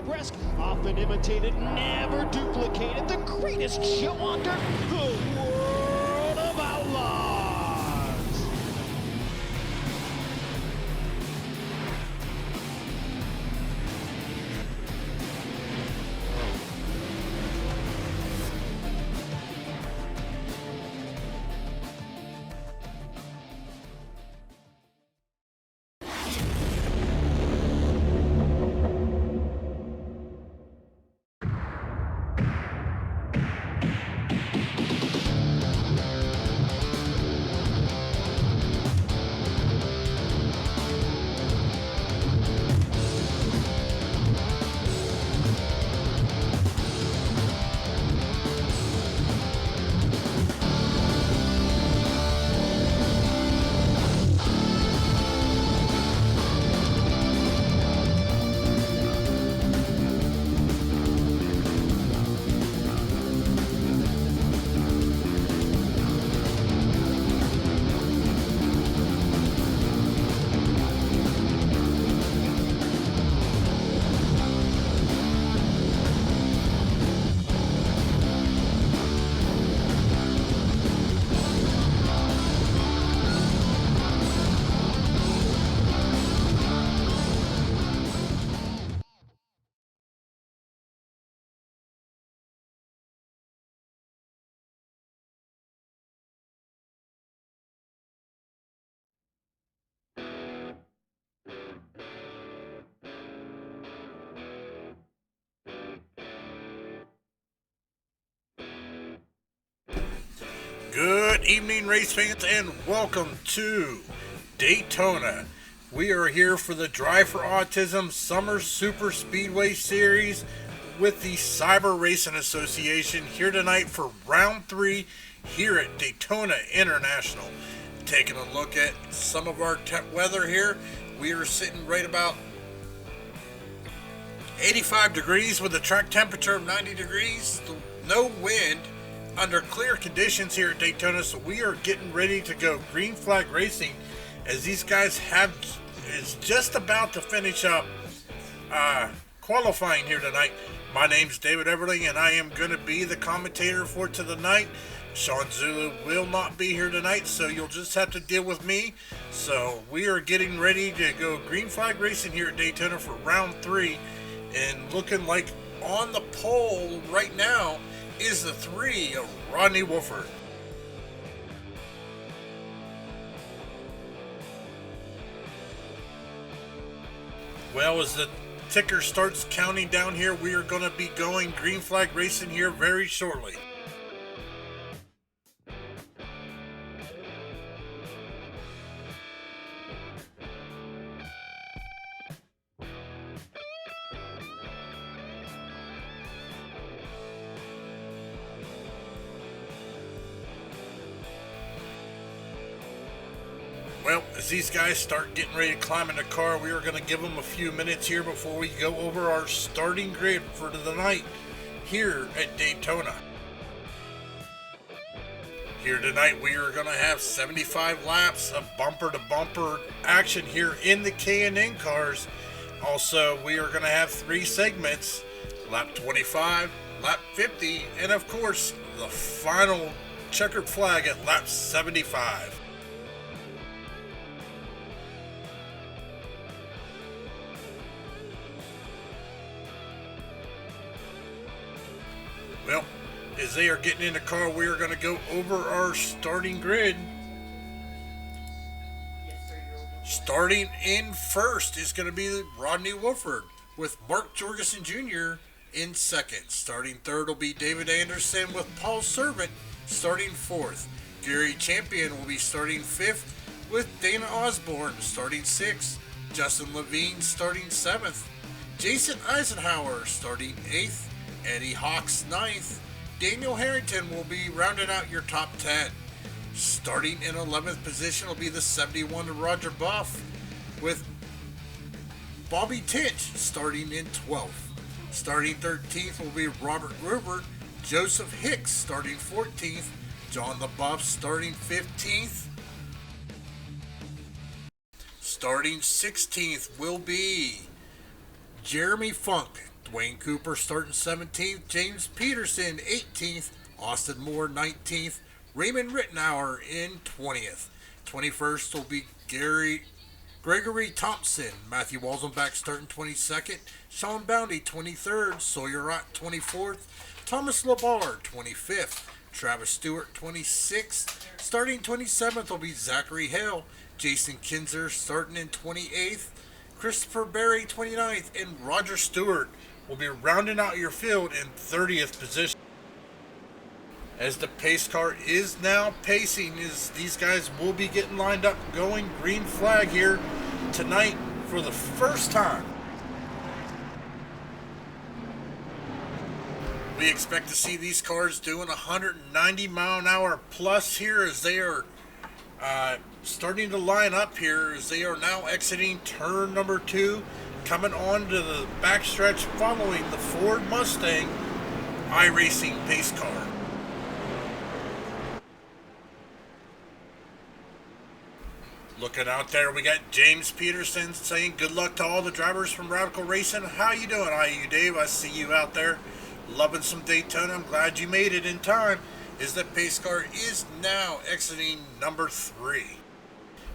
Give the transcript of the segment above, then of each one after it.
Barbresque, often imitated, never duplicated, the greatest show on dirt, the World of Outlaws. Good evening, race fans, and welcome to Daytona. We are here for the Drive for Autism Summer Super Speedway Series with the Cyber Racing Association here tonight for round 3 here at Daytona International. Taking a look at some of our weather here, we are sitting right about 85 degrees with a track temperature of 90 degrees, no wind, under clear conditions here at Daytona, so we are getting ready to go green flag racing as these guys is just about to finish up qualifying here tonight. My name's David Everling, and I am going to be the commentator for tonight. Sean Zulu will not be here tonight, so you'll just have to deal with me. So we are getting ready to go green flag racing here at Daytona for round 3, and looking like on the pole right now is the 3 of Rodney Wolford. Well, as the ticker starts counting down here, we are going to be going green flag racing here very shortly. Well, as these guys start getting ready to climb in the car, we are going to give them a few minutes here before we go over our starting grid for the night here at Daytona. Here tonight we are going to have 75 laps of bumper-to-bumper action here in the K&N cars. Also, we are going to have 3 segments, lap 25, lap 50, and of course, the final checkered flag at lap 75. Well, as they are getting in the car, we are going to go over our starting grid. Starting in first is going to be Rodney Wolford with Mark Jorgensen Jr. in second. Starting third will be David Anderson with Paul Servant starting fourth. Gary Champion will be starting fifth with Dana Osborne starting sixth. Justin Levine starting seventh. Jason Eisenhower starting eighth. Eddie Hawks ninth. Daniel Harrington will be rounding out your top 10. Starting in 11th position will be the 71 to Roger Buff, with Bobby Tinch starting in 12th. Starting 13th will be Robert Gruber. Joseph Hicks starting 14th. John the Buff starting 15th. Starting 16th will be Jeremy Funk Wayne Cooper starting 17th, James Peterson 18th, Austin Moore 19th, Raymond Rittenauer in 20th. 21st will be Gregory Thompson, Matthew Walzenbach starting 22nd, Sean Bounty 23rd, Sawyer Ott 24th, Thomas Labar 25th, Travis Stewart 26th, starting 27th will be Zachary Hale, Jason Kinzer starting in 28th, Christopher Berry 29th, and Roger Stewart will be rounding out your field in 30th position. As the pace car is now pacing, as these guys will be getting lined up going green flag here tonight for the first time. We expect to see these cars doing 190 mile an hour plus here as they are starting to line up here as they are now exiting turn number 2, coming on to the backstretch following the Ford Mustang iRacing pace car. Looking out there, we got James Peterson saying good luck to all the drivers from Radical Racing. How you doing, IU Dave? I see you out there loving some Daytona. I'm glad you made it in time. As the pace car is now exiting number 3.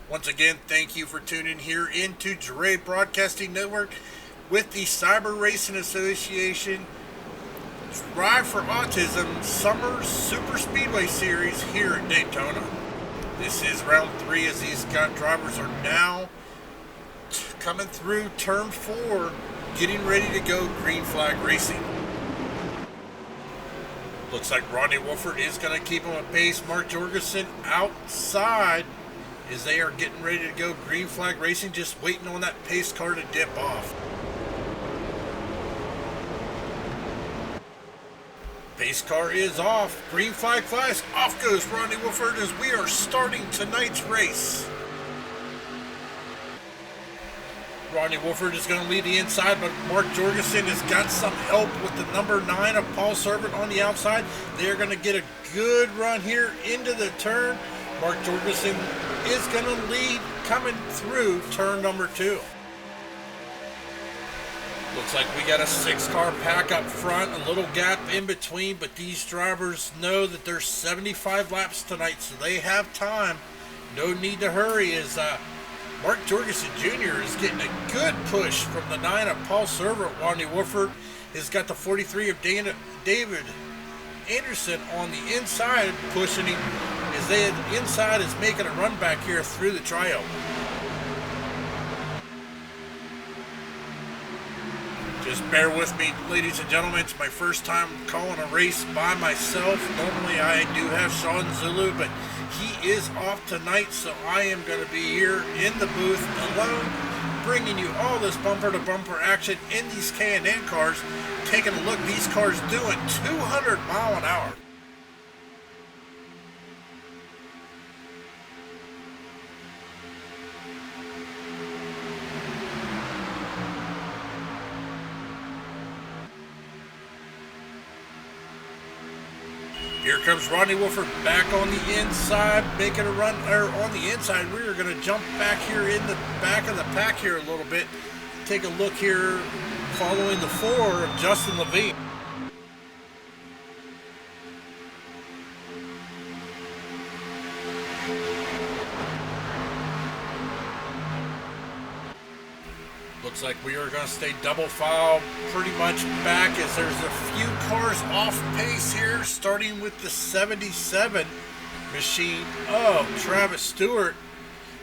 Once again, thank you for tuning here into Dre Broadcasting Network with the Cyber Racing Association Drive for Autism Summer Super Speedway Series here at Daytona. This is round 3 as these drivers are now coming through turn 4, getting ready to go green flag racing. Looks like Rodney Wolford is going to keep him at pace. Mark Jorgensen outside as they are getting ready to go green flag racing, just waiting on that pace car to dip off. Pace car is off. Green flag flies. Off goes Rodney Wolford as we are starting tonight's race. Rodney Wolford is going to lead the inside, but Mark Jorgensen has got some help with the number 9 of Paul Servant on the outside. They're going to get a good run here into the turn. Mark Jorgensen is going to lead coming through turn number 2. Looks like we got a 6-car pack up front, a little gap in between, but these drivers know that there's 75 laps tonight, so they have time. No need to hurry as Mark Jorgensen Jr. is getting a good push from the 9 of Paul Servant. Rodney Wolford has got the 43 of David Anderson on the inside, pushing him as the inside is making a run back here through the tryout. Just bear with me, ladies and gentlemen. It's my first time calling a race by myself. Normally I do have Sean Zulu, but he is off tonight, so I am going to be here in the booth alone, bringing you all this bumper-to-bumper action in these K&N cars, taking a look. These cars doing 200 mile an hour. Here comes Rodney Wolford back on the inside, making a run on the inside. We're going to jump back here in the back of the pack here a little bit. Take a look here following the 4 of Justin Levine. Looks like we are going to stay double file pretty much back as there's a few cars off pace here, starting with the 77 machine of Travis Stewart.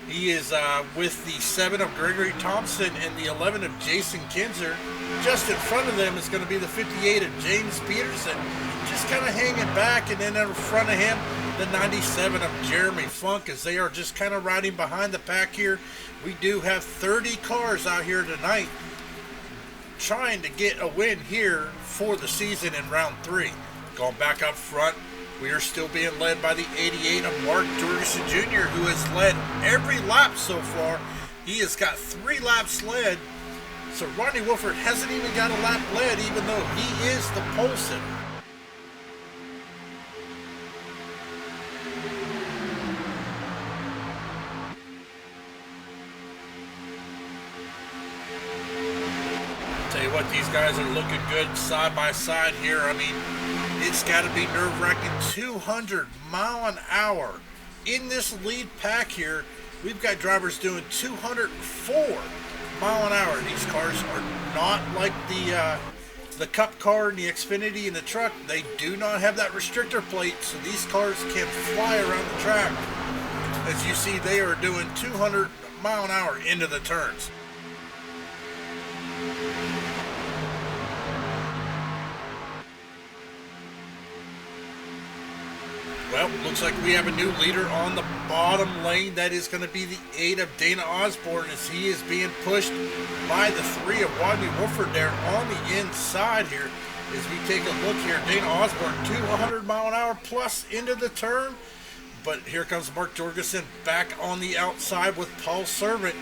He is with the 7 of Gregory Thompson and the 11 of Jason Kinzer. Just in front of them is going to be the 58 of James Peterson, just kind of hanging back, and then in front of him the 97 of Jeremy Funk as they are just kind of riding behind the pack here. We do have 30 cars out here tonight trying to get a win here for the season in round 3. Going back up front, we are still being led by the 88 of Mark Jorgensen Jr., who has led every lap so far. He has got 3 laps led, so Rodney Wolford hasn't even got a lap led, even though he is the pole sitter. what, these guys are looking good side by side here. I mean, it's got to be nerve-wracking. 200 mile an hour in this lead pack here. We've got drivers doing 204 mile an hour. These cars are not like the Cup car and the Xfinity and the truck. They do not have that restrictor plate, so these cars can fly around the track. As you see, they are doing 200 mile an hour into the turns. Well, looks like we have a new leader on the bottom lane. That is going to be the 8 of Dana Osborne, as he is being pushed by the 3 of Rodney Wolford there on the inside here. As we take a look here, Dana Osborne 200 mile an hour plus into the turn. But here comes Mark Jorgensen back on the outside with Paul Servant.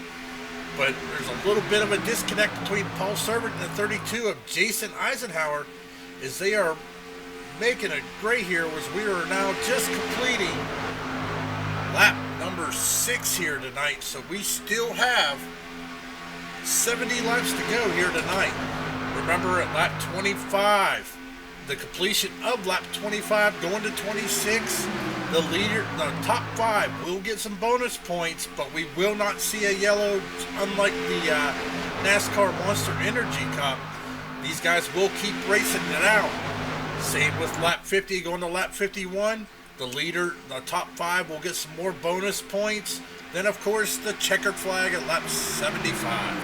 But there's a little bit of a disconnect between Paul Servant and the 32 of Jason Eisenhower, as they are making a gray here, as we are now just completing lap number 6 here tonight. So we still have 70 laps to go here tonight. Remember, at lap 25, the completion of lap 25 going to 26, the leader, the top 5 will get some bonus points, but we will not see a yellow, unlike the NASCAR Monster Energy Cup. These guys will keep racing it out. Same with lap 50 going to lap 51. The leader, the top 5 will get some more bonus points. Then, of course, the checkered flag at lap 75.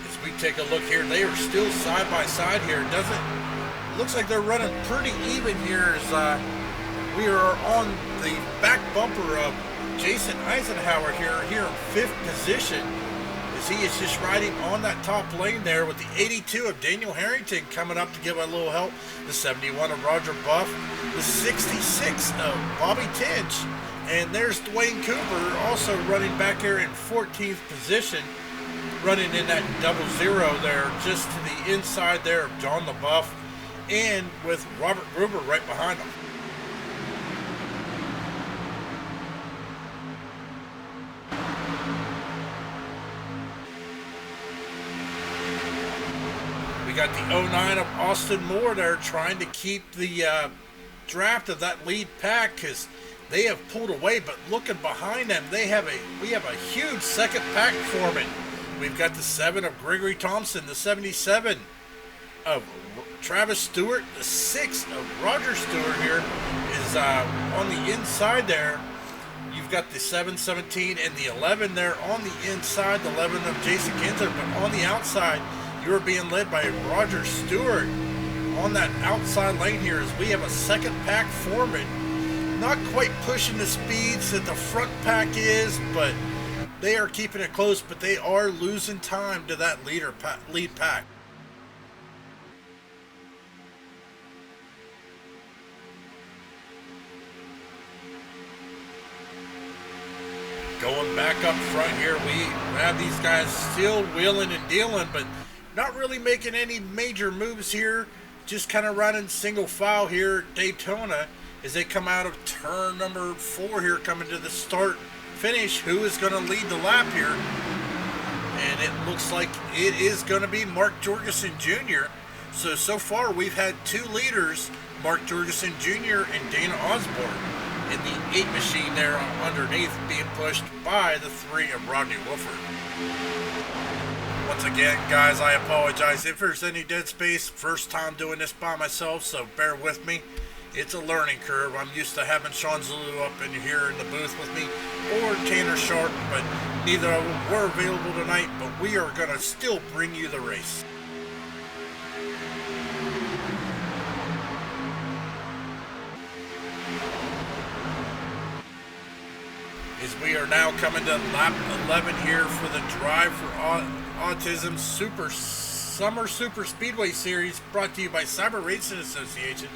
As we take a look here, they are still side by side here. Looks like they're running pretty even here, as we are on the back bumper of Jason Eisenhower here in 5th position, as he is just riding on that top lane there with the 82 of Daniel Harrington coming up to give a little help, the 71 of Roger Buff, the 66 of Bobby Tinch, and there's Dwayne Cooper also running back here in 14th position, running in that 00 there, just to the inside there of John LaBeouf, and with Robert Gruber right behind him. We got the 09 of Austin Moore there trying to keep the draft of that lead pack, because they have pulled away. But looking behind them, we have a huge second pack forming. We've got the 7 of Gregory Thompson, the 77 of Travis Stewart, the 6 of Roger Stewart here is on the inside there. You've got the 717 and the 11 there on the inside, the 11 of Jason Kinsler, but on the outside, you're being led by Roger Stewart on that outside lane here, as we have a second pack forming. Not quite pushing the speeds that the front pack is, but they are keeping it close, but they are losing time to that lead pack. Going back up front here, we have these guys still wheeling and dealing, but not really making any major moves here. Just kind of running single file here at Daytona as they come out of turn number 4 here, coming to the start finish. Who is going to lead the lap here? And it looks like it is going to be Mark Jorgensen Jr. So far we've had 2 leaders, Mark Jorgensen Jr. and Dana Osborne, in the 8 machine there underneath, being pushed by the 3 of Rodney Wolford. Once again, guys, I apologize if there's any dead space. First time doing this by myself, so bear with me. It's a learning curve. I'm used to having Sean Zulu up in here in the booth with me, or Tanner Sharp, but neither of them were available tonight, but we are going to still bring you the race. As we are now coming to lap 11 here for the Drive for Autism Summer Super Speedway Series, brought to you by Cyber Racing Association.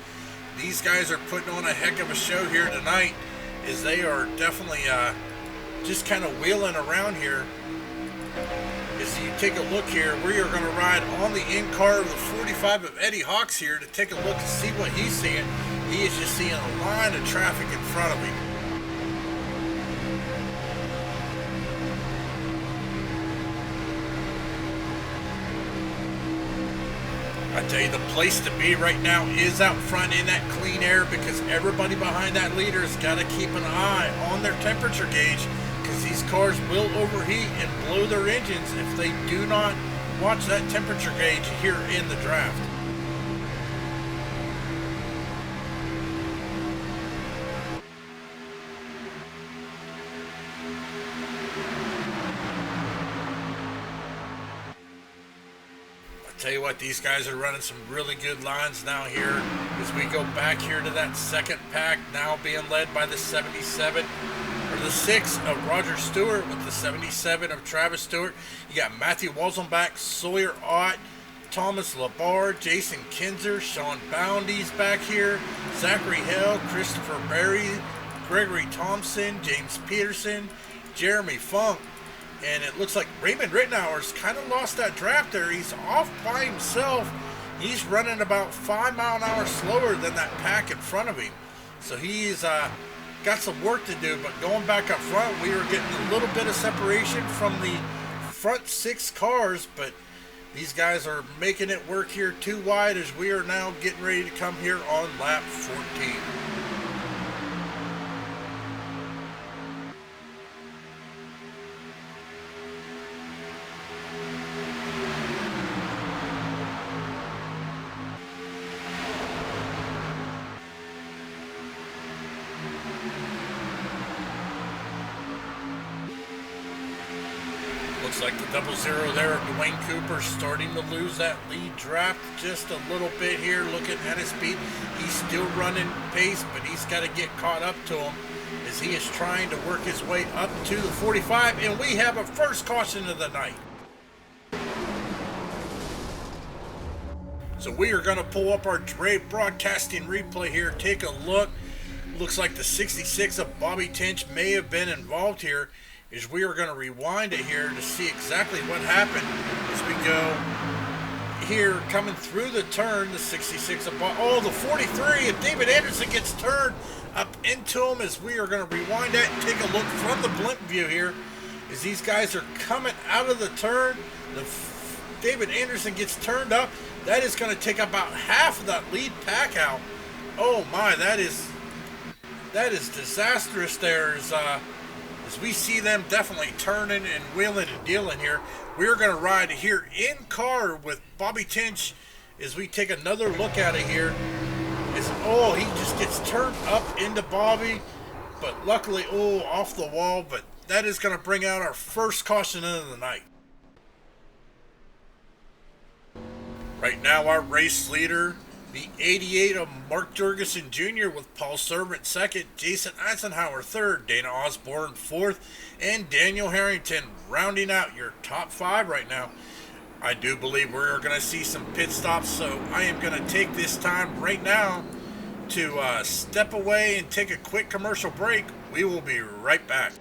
These guys are putting on a heck of a show here tonight, as they are definitely just kind of wheeling around here. As you take a look here, we are going to ride on the in-car of the 45 of Eddie Hawks here to take a look and see what he's seeing. He is just seeing a line of traffic in front of him. I tell you, the place to be right now is out front in that clean air, because everybody behind that leader has got to keep an eye on their temperature gauge, because these cars will overheat and blow their engines if they do not watch that temperature gauge here in the draft. Tell you what, these guys are running some really good lines now here as we go back here to that second pack, now being led by the 77 or the 6 of Roger Stewart with the 77 of Travis Stewart. You got Matthew Wolzenbach, Sawyer Ott, Thomas Labar, Jason Kinzer, Sean Boundy's back here, Zachary Hill, Christopher Berry, Gregory Thompson, James Peterson, Jeremy Funk. And it looks like Raymond Rittenauer's kind of lost that draft there. He's off by himself. He's running about 5 miles an hour slower than that pack in front of him. So he's got some work to do. But going back up front, we were getting a little bit of separation from the front 6 cars. But these guys are making it work here too wide as we are now getting ready to come here on lap 14. Looks like the 00 there, Dwayne Cooper, starting to lose that lead draft just a little bit here. Looking at his speed, he's still running pace, but he's got to get caught up to him as he is trying to work his way up to the 45. And we have a first caution of the night. So we are going to pull up our broadcasting replay here. Take a look. Looks like the 66 of Bobby Tinch may have been involved here. Is we are going to rewind it here to see exactly what happened as we go here coming through the turn. The 66 of the 43 of David Anderson gets turned up into him as we are going to rewind that and take a look from the blimp view here as these guys are coming out of the turn. David Anderson gets turned up. That is going to take about half of that lead pack out. Oh my, that is disastrous there. As we see them definitely turning and wheeling and dealing here. We're going to ride here in car with Bobby Tinch as we take another look at it here. He just gets turned up into Bobby, but luckily, off the wall. But that is going to bring out our first caution of the night. Right now, our race leader, the 88 of Mark Jurgensen Jr. with Paul Servant second, Jason Eisenhower third, Dana Osborne fourth, and Daniel Harrington rounding out your top 5 right now. I do believe we're going to see some pit stops, so I am going to take this time right now to step away and take a quick commercial break. We will be right back.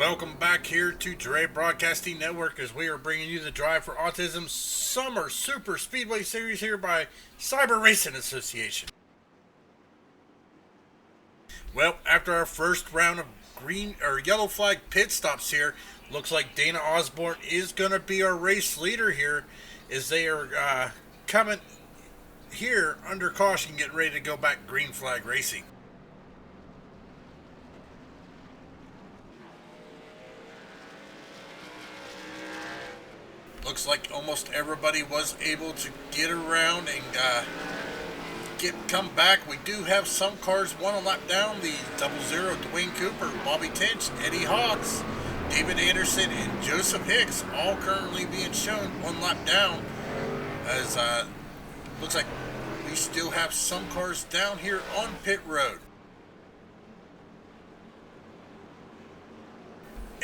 Welcome back here to Drive Broadcasting Network as we are bringing you the Drive for Autism Summer Super Speedway Series here by Cyber Racing Association. Well, after our first round of green or yellow flag pit stops here, looks like Dana Osborne is going to be our race leader here as they are coming here under caution, getting ready to go back green flag racing. Looks like almost everybody was able to get around and come back. We do have some cars one lap down. The 00, Dwayne Cooper, Bobby Tinch, Eddie Hawks, David Anderson, and Joseph Hicks all currently being shown one lap down. As looks like we still have some cars down here on pit road.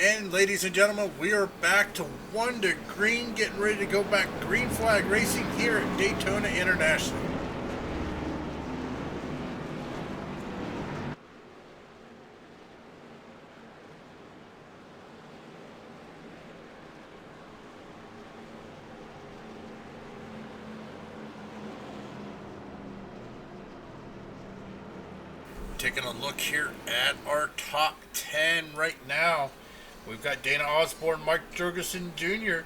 And ladies and gentlemen, we are back to 1 to green, getting ready to go back green flag racing here at Daytona International. Taking a look here at our top 10 right now. We've got Dana Osborne, Mike Jurgensen Jr.,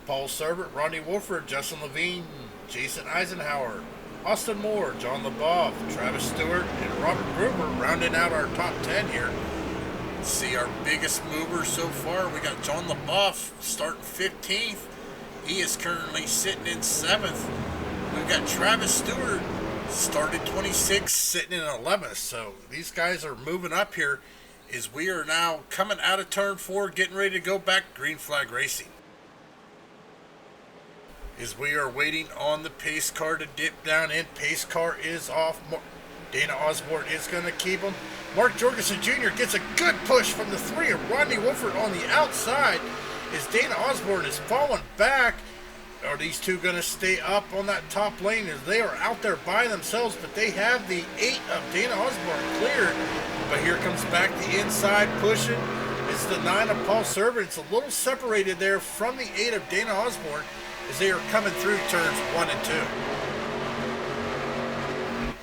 Paul Serbert, Ronnie Wolford, Justin Levine, Jason Eisenhower, Austin Moore, John LeBoff, Travis Stewart, and Robert Gruber rounding out our top 10 here. See our biggest mover so far. We got John LeBoff starting 15th. He is currently sitting in 7th. We've got Travis Stewart started 26th, sitting in 11th. So these guys are moving up here as we are now coming out of turn 4, getting ready to go back green flag racing. As we are waiting on the pace car to dip down in. Pace car is off. Dana Osborne is going to keep him. Mark Jorgensen Jr. gets a good push from the 3 of Rodney Wolford on the outside as Dana Osborne is falling back. Are these two going to stay up on that top lane as they are out there by themselves? But they have the 8 of Dana Osborne cleared. But here comes back the inside pushing. It's the 9 of Paul Serbert. It's a little separated there from the 8 of Dana Osborne as they are coming through turns 1 and 2.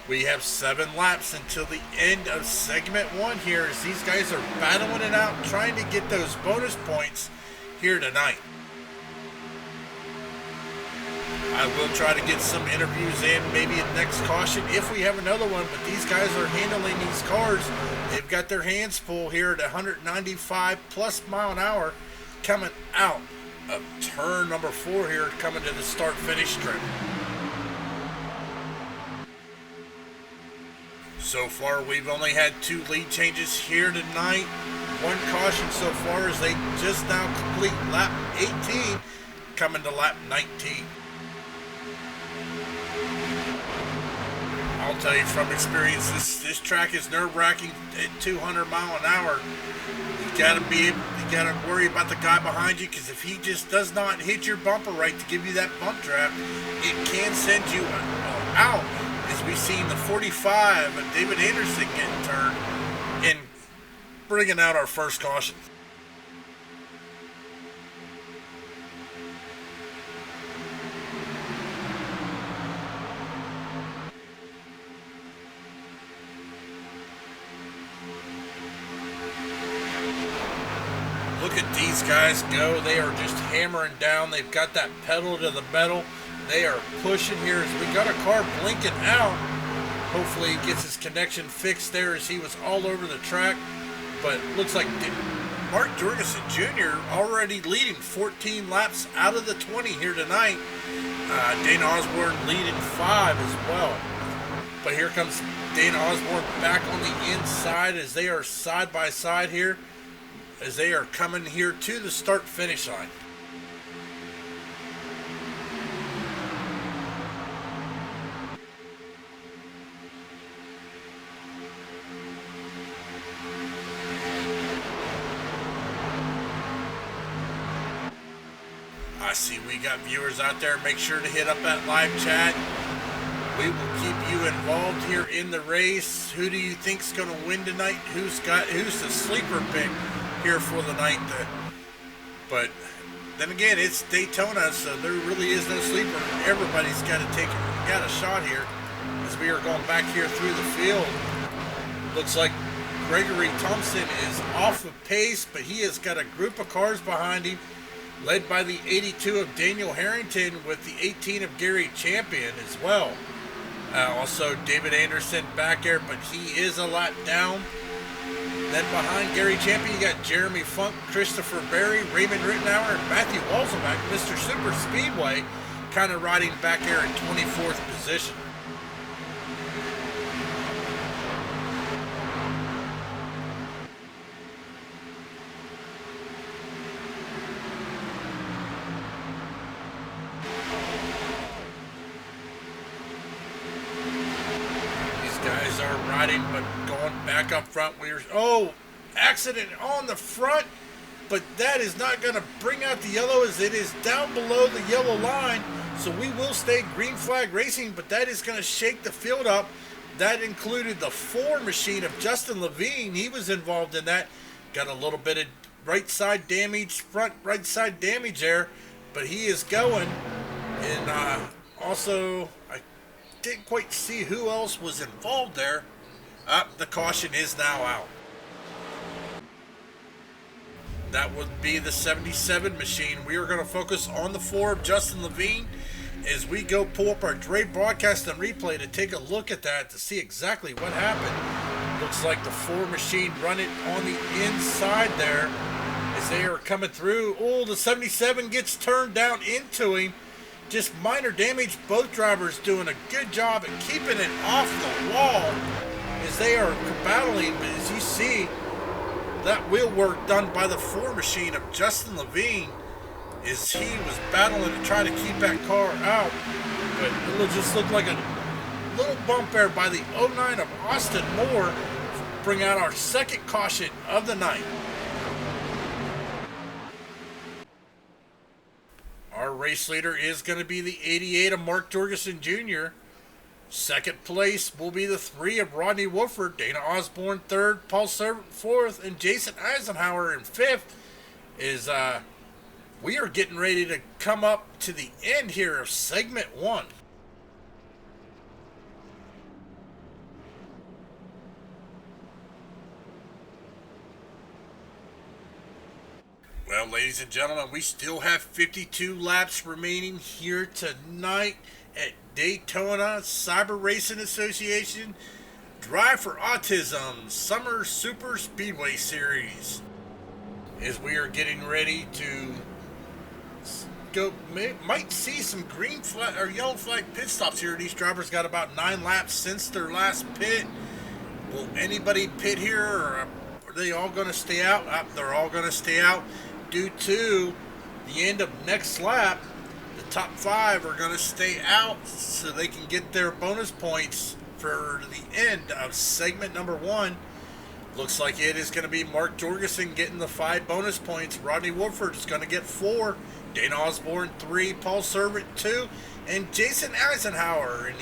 We have 7 laps until the end of segment 1 here as these guys are battling it out, trying to get those bonus points here tonight. I will try to get some interviews in, maybe at next caution if we have another one, but these guys are handling these cars. They've got their hands full here at 195 plus mile an hour coming out of turn number 4 here, coming to the start-finish strip. So far, we've only had 2 lead changes here tonight. 1 caution so far as they just now complete lap 18, coming to lap 19. I'll tell you from experience, this track is nerve-wracking at 200 mile an hour. You gotta worry about the guy behind you, because if he just does not hit your bumper right to give you that bump trap, it can send you out. As we've seen the 45 of David Anderson getting turned and bringing out our first caution. Look at these guys go. They are just hammering down. They've got that pedal to the metal. They are pushing here as we got a car blinking out. Hopefully he gets his connection fixed there as he was all over the track. But looks like Mark Jorgensen Jr. already leading 14 laps out of the 20 here tonight. Dana Osborne leading 5 as well. But here comes Dana Osborne back on the inside as they are side by side here, as they are coming here to the start-finish line. I see we got viewers out there. Make sure to hit up that live chat. We will keep you involved here in the race. Who do you think's going to win tonight? Who's the sleeper pick here for the night. But then again, it's Daytona, so there really is no sleeper. Everybody's got a shot here as we are going back here through the field. Looks like Gregory Thompson is off of pace, but he has got a group of cars behind him, led by the 82 of Daniel Harrington with the 18 of Gary Champion as well. Also, David Anderson back there, but he is a lap down. Then behind Gary Champion, you got Jeremy Funk, Christopher Berry, Raymond Rittenauer, and Matthew Walzelback, Mr. Super Speedway, kind of riding back there in 24th position. Guys are riding, but going back up front. Accident on the front, but that is not going to bring out the yellow as it is down below the yellow line. So we will stay green flag racing, but that is going to shake the field up. That included the 4 machine of Justin Levine. He was involved in that. Got a little bit of right side damage, front right side damage there, but he is going. And also, I didn't quite see who else was involved there. The caution is now out. That would be the 77 machine. We are going to focus on the 4 of Justin Levine as we go pull up our Drive broadcast and replay to take a look at that to see exactly what happened. Looks like the 4 machine run it on the inside there as they are coming through. Oh, the 77 gets turned down into him. Just minor damage. Both drivers doing a good job at keeping it off the wall as they are battling. But as you see, that wheel work done by the 4 machine of Justin Levine as he was battling to try to keep that car out. But it just looked like a little bump there by the 09 of Austin Moore. Bring out our second caution of the night. Our race leader is going to be the 88 of Mark Jorgensen Jr. Second place will be the 3 of Rodney Wolford, Dana Osborne 3rd, Paul Servant 4th, and Jason Eisenhower in 5th. We are getting ready to come up to the end here of segment 1. Well, ladies and gentlemen, we still have 52 laps remaining here tonight at Daytona Cyber Racing Association Drive for Autism Summer Super Speedway Series. As we are getting ready to go, might see some green flag or yellow flag pit stops here. These drivers got about 9 laps since their last pit. Will anybody pit here, or are they all going to stay out? They're all going to stay out. Due to the end of next lap, the top 5 are going to stay out so they can get their bonus points for the end of segment number 1. Looks like it is going to be Mark Jorgensen getting the 5 bonus points. Rodney Wolford is going to get 4. Dana Osborne 3. Paul Servant 2. And Jason Eisenhower in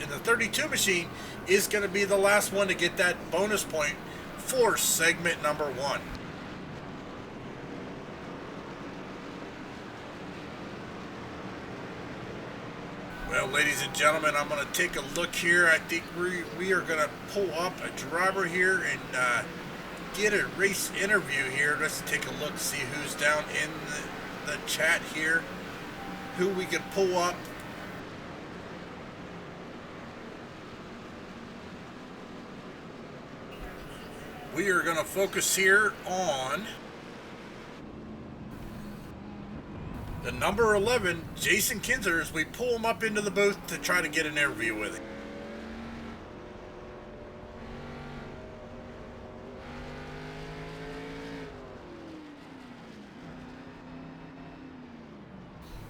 the 32 machine is going to be the last one to get that bonus point for segment number 1. Well, ladies and gentlemen, I'm going to take a look here. I think we are going to pull up a driver here and get a race interview here. Let's take a look, see who's down in the chat here, who we can pull up. We are going to focus here on the number 11, Jason Kinzer, as we pull him up into the booth to try to get an interview with him.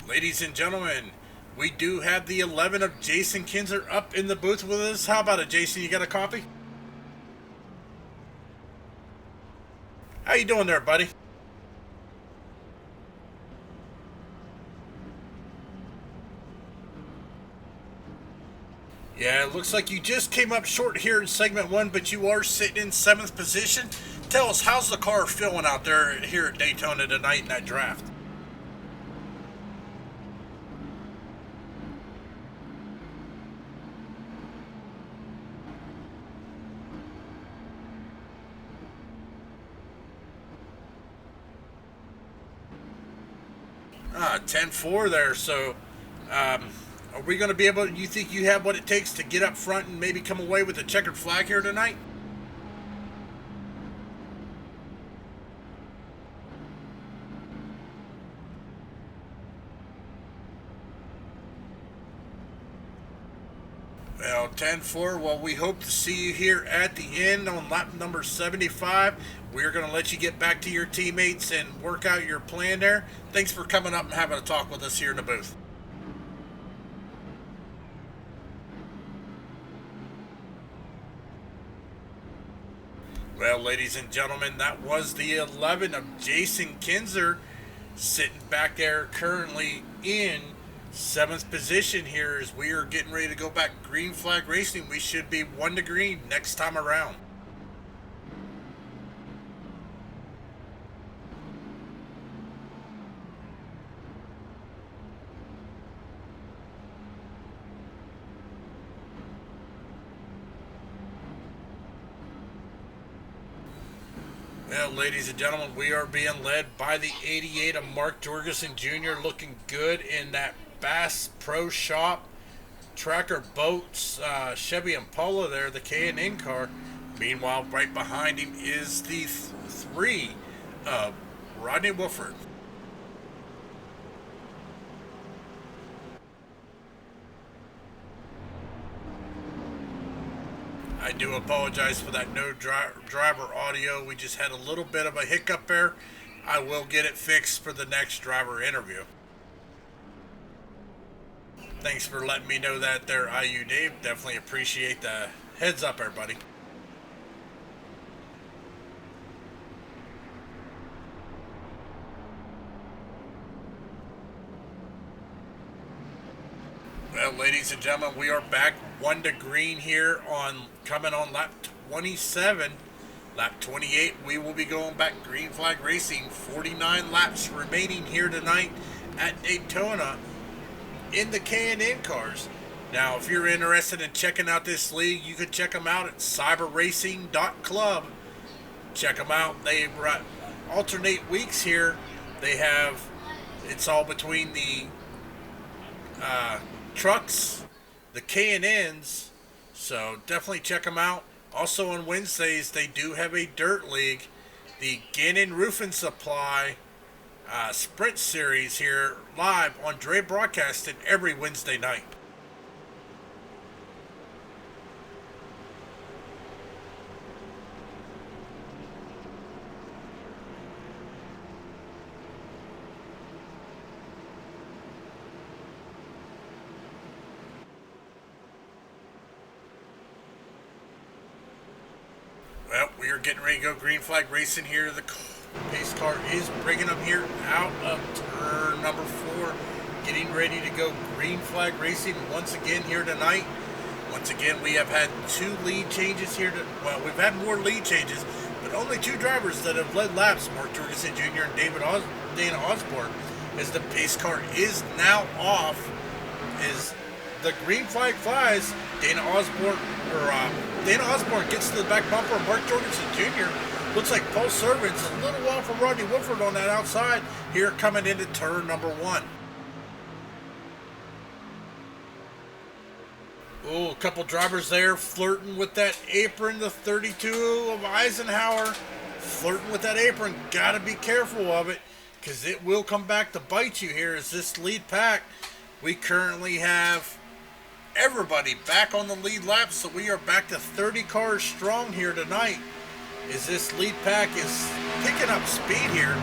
Ladies and gentlemen, we do have the 11 of Jason Kinzer up in the booth with us. How about it, Jason? You got a copy? How you doing there, buddy? Yeah, it looks like you just came up short here in segment 1, but you are sitting in 7th position. tell us, how's the car feeling out there here at Daytona tonight in that draft? 10-4 there. So, are we going to be able? You think you have what it takes to get up front and maybe come away with a checkered flag here tonight? Well, 10-4. Well, we hope to see you here at the end on lap number 75. We're going to let you get back to your teammates and work out your plan there. Thanks for coming up and having a talk with us here in the booth. Well, ladies and gentlemen, that was the 11 of Jason Kinzer sitting back there currently in 7th position here as we are getting ready to go back green flag racing. We should be 1 to green next time around. Well, ladies and gentlemen, we are being led by the 88 of Mark Jorgensen Jr. looking good in that Bass Pro Shop Tracker Boats Chevy Impala there, the K&N car. Meanwhile, right behind him is the 3 of Rodney Wolford. I do apologize for that no driver audio. We just had a little bit of a hiccup there. I will get it fixed for the next driver interview. Thanks for letting me know that there, IU Dave. Definitely appreciate the heads up, everybody. Well, ladies and gentlemen, we are back 1 to green here on coming on lap 27. Lap 28, we will be going back green flag racing. 49 laps remaining here tonight at Daytona in the K&N cars. Now, if you're interested in checking out this league, you can check them out at cyberracing.club. Check them out. They alternate weeks here. They have, it's all between the trucks, the K&Ns, so definitely check them out. Also on Wednesdays, they do have a dirt league, the Gannon Roofing Supply Sprint Series here live on Dre Broadcasting every Wednesday night. Well, we are getting ready to go green flag racing here. The pace car is bringing them here out of turn number 4. Getting ready to go green flag racing once again here tonight. Once again, we have had 2 lead changes here. Well, we've had more lead changes, but only 2 drivers that have led laps, Mark Jorgensen Jr. and Dana Osborne, as the pace car is now off. As the green flag flies, Dana Osborne gets to the back bumper of Mark Jorgensen Jr. Looks like Paul Servant's a little off from Rodney Wolford on that outside here coming into turn number 1. Oh, a couple drivers there flirting with that apron, the 32 of Eisenhower. Flirting with that apron. Got to be careful of it because it will come back to bite you here as this lead pack. We currently have everybody back on the lead lap, so we are back to 30 cars strong here tonight as this lead pack is picking up speed here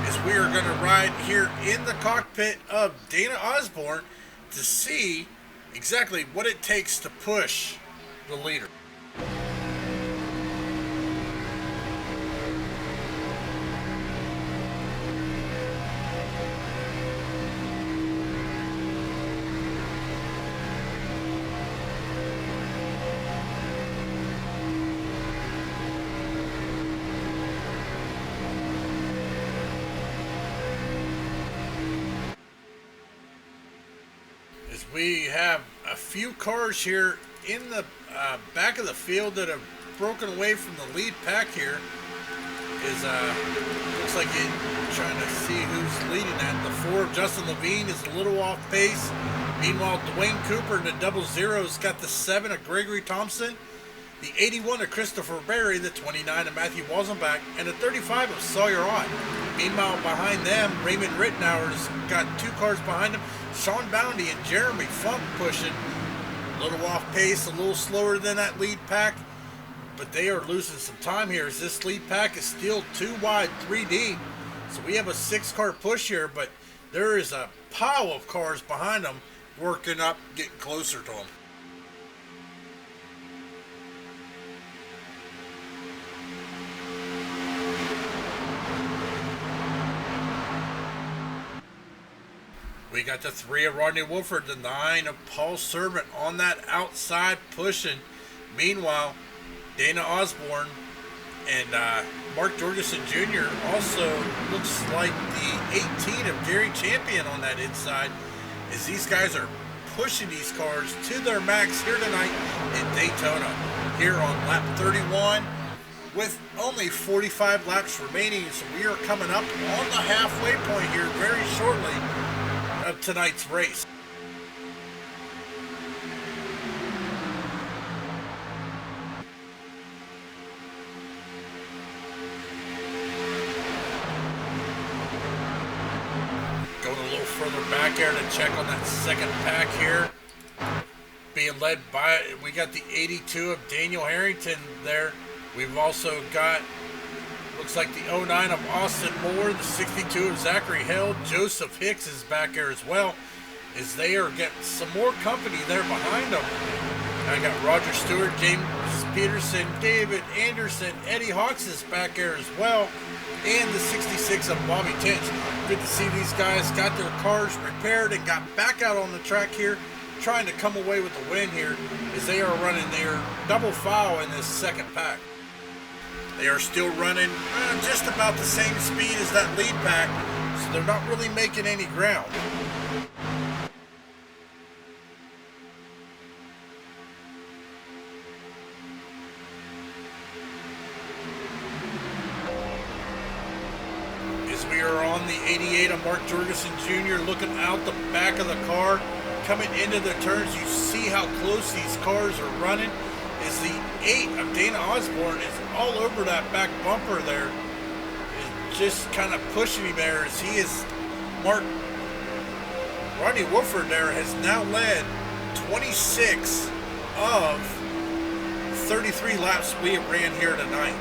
as we are going to ride here in the cockpit of Dana Osborne to see exactly what it takes to push the leader. we have a few cars here in the back of the field that have broken away from the lead pack here. Looks like it's trying to see who's leading that. The 4 of Justin Levine is a little off pace. Meanwhile, Dwayne Cooper in the 00's got the 7 of Gregory Thompson, the 81 of Christopher Berry, the 29 of Matthew Walzenbach, and the 35 of Sawyer Ott. Meanwhile, behind them, Raymond Rittenauer's got 2 cars behind him. Sean Bounty and Jeremy Funk pushing. A little off pace, a little slower than that lead pack. But they are losing some time here as this lead pack is still 2 wide, 3 deep. So we have a 6-car push here, but there is a pile of cars behind them working up, getting closer to them. We got the 3 of Rodney Wolford, the 9 of Paul Servant on that outside pushing. Meanwhile, Dana Osborne and Mark Jorgensen Jr. also looks like the 18 of Gary Champion on that inside, as these guys are pushing these cars to their max here tonight in Daytona, here on lap 31 with only 45 laps remaining. So we are coming up on the halfway point here very shortly of tonight's race. Going a little further back there to check on that second pack here. Being led by, we got the 82 of Daniel Harrington there. We've also got, looks like the 09 of Austin Moore, the 62 of Zachary Held. Joseph Hicks is back there as well, as they are getting some more company there behind them. I got Roger Stewart, James Peterson, David Anderson, Eddie Hawks is back there as well, and the 66 of Bobby Tinch. Good to see these guys got their cars repaired and got back out on the track here, trying to come away with the win here, as they are running their double file in this second pack. They are still running just about the same speed as that lead pack, so they're not really making any ground. As we are on the 88 of Mark Jorgensen Jr. looking out the back of the car, coming into the turns, you see how close these cars are running. Is the 8 of Dana Osborne is all over that back bumper there. Is just kind of pushing him there, as he is, Rodney Wolford there has now led 26 of 33 laps we have ran here tonight.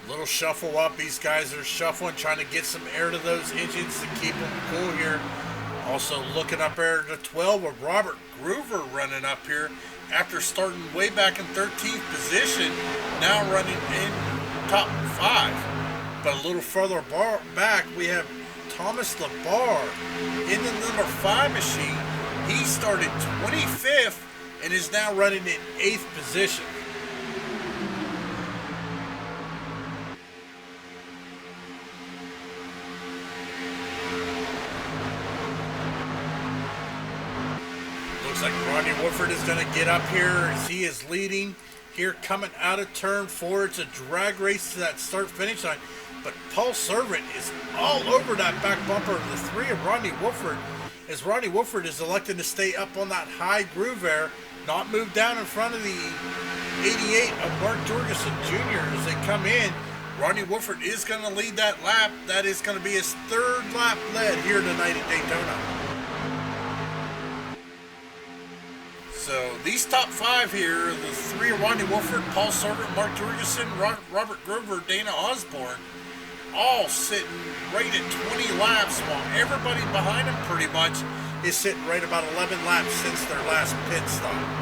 Little shuffle up. These guys are shuffling, trying to get some air to those engines to keep them cool here. Also looking up there to 12 of Robert Groover running up here after starting way back in 13th position, now running in top 5. But a little further back, we have Thomas LeBar in the number 5 machine. He started 25th and is now running in 8th position. Looks like Rodney Wolford is going to get up here as he is leading here coming out of turn 4. It's a drag race to that start-finish line. But Paul Servant is all over that back bumper of the 3 of Rodney Wolford, as Rodney Wolford is electing to stay up on that high groove there, not move down in front of the 88 of Mark Jorgensen Jr. as they come in. Rodney Wolford is going to lead that lap. That is going to be his 3rd lap led here tonight at Daytona. So these top 5 here, the 3 of Rodney Wolford, Paul Servant, Mark Jorgensen, Robert Grover, Dana Osborne, all sitting right at 20 laps, while everybody behind them pretty much is sitting right about 11 laps since their last pit stop.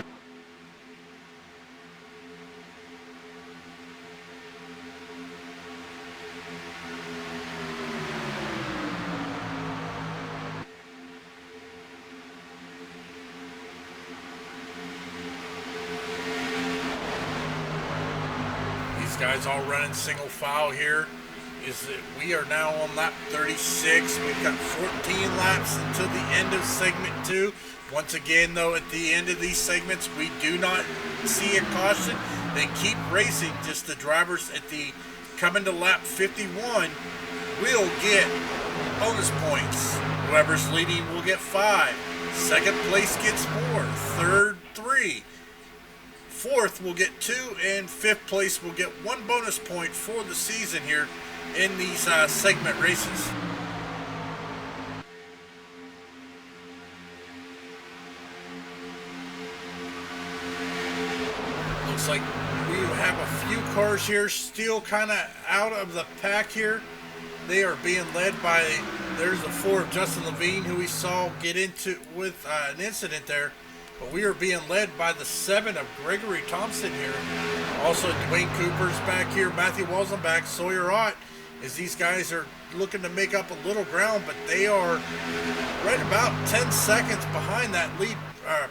These guys all running single file here. We are now on lap 36. We've got 14 laps until the end of segment 2. Once again, though, at the end of these segments, we do not see a caution. They keep racing. Just the drivers at the coming to lap 51 will get bonus points. Whoever's leading will get 5. Second place gets 4. Third, 3. Fourth will get 2, and fifth place will get 1 bonus point for the season here in these segment races. Looks like we have a few cars here still kind of out of the pack here. They are being led by, there's the 4 of Justin Levine, who we saw get into with an incident there. But we are being led by the 7 of Gregory Thompson here. Also, Dwayne Cooper's back here, Matthew Walzenbach, Sawyer Ott, as these guys are looking to make up a little ground, but they are right about 10 seconds behind that lead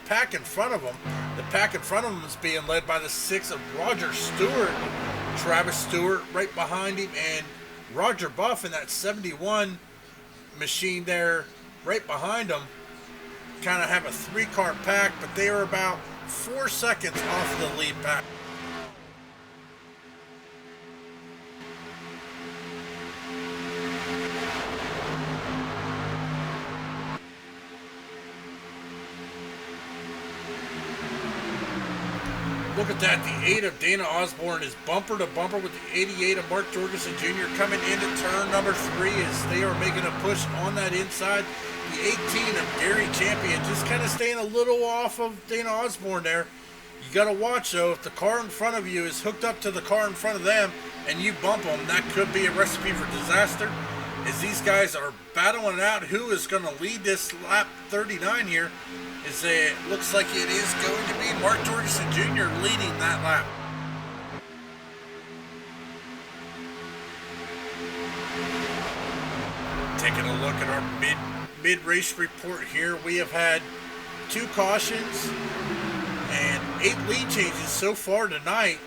pack in front of them. The pack in front of them is being led by the 6 of Roger Stewart, Travis Stewart right behind him, and Roger Buff in that 71 machine there right behind them. Kind of have a 3-car pack, but they are about 4 seconds off the lead pack. Look at that, the 8 of Dana Osborne is bumper to bumper with the 88 of Mark Jorgensen Jr. coming into turn number 3 as they are making a push on that inside. The 18 of Gary Champion just kind of staying a little off of Dana Osborne there. You got to watch, though, if the car in front of you is hooked up to the car in front of them and you bump them, that could be a recipe for disaster. As these guys are battling out who is going to lead this lap 39 here, it looks like it is going to be Mark Jorgensen Jr. leading that lap. Taking a look at our mid-race report here, we have had 2 cautions and 8 lead changes so far tonight.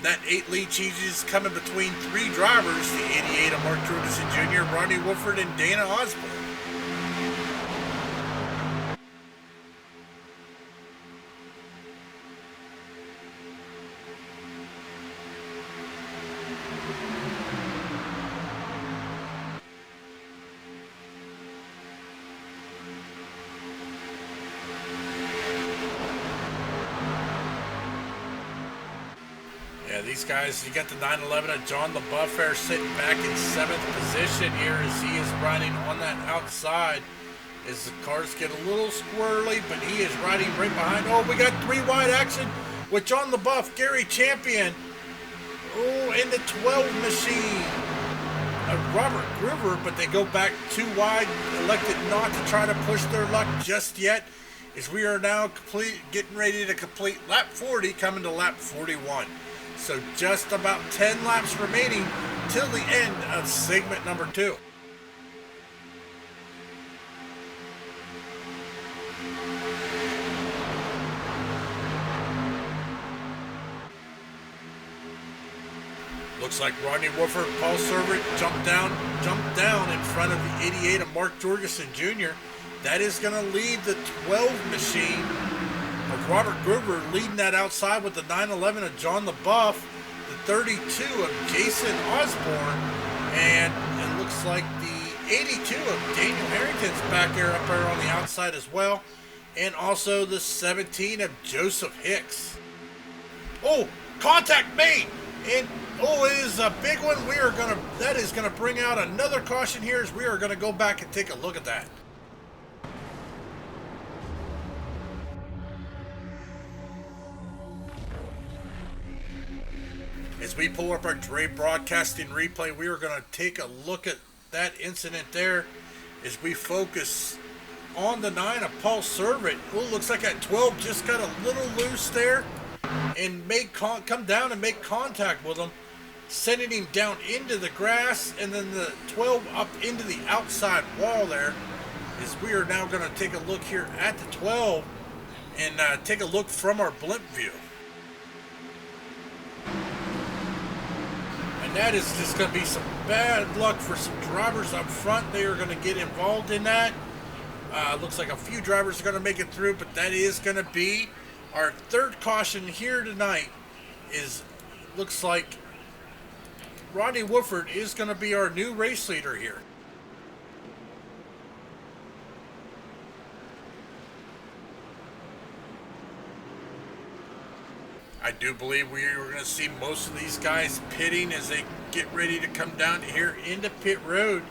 That 8 lead changes coming between 3 drivers, the 88 of Mark Jorgensen Jr., Ronnie Wolford, and Dana Osborne. Yeah, these guys, you got the 911 of John LaBeouf there sitting back in 7th position here as he is riding on that outside. As the cars get a little squirrely, but he is riding right behind. Oh, we got 3 wide action with John LaBeouf, Gary Champion. Oh, and the 12 machine of Robert Gruber, but they go back 2 wide, elected not to try to push their luck just yet, as we are now getting ready to complete lap 40, coming to lap 41. So just about 10 laps remaining till the end of segment number 2. Looks like Rodney Wolford, Paul Servant jumped down in front of the 88 of Mark Jorgensen Jr. That is going to lead the 12 machine of Robert Gruber, leading that outside with the 911 of John LaBeouf, the 32 of Jason Osborne, and it looks like the 82 of Daniel Harrington's back there up there on the outside as well, and also the 17 of Joseph Hicks. Oh, contact made, and oh, it is a big one. That is gonna bring out another caution here as we are gonna go back and take a look at that. As we pull up our Dre Broadcasting replay, we are going to take a look at that incident there as we focus on the 9 of Paul Servant. Oh, looks like that 12 just got a little loose there and come down and make contact with him, sending him down into the grass, and then the 12 up into the outside wall there. As we are now going to take a look here at the 12 and take a look from our blimp view. that is just going to be some bad luck for some drivers up front. They are going to get involved in that. Looks like a few drivers are going to make it through, but that is going to be our third caution here tonight. Looks like Rodney Wolford is going to be our new race leader here. I do believe we are going to see most of these guys pitting as they get ready to come down here into pit road.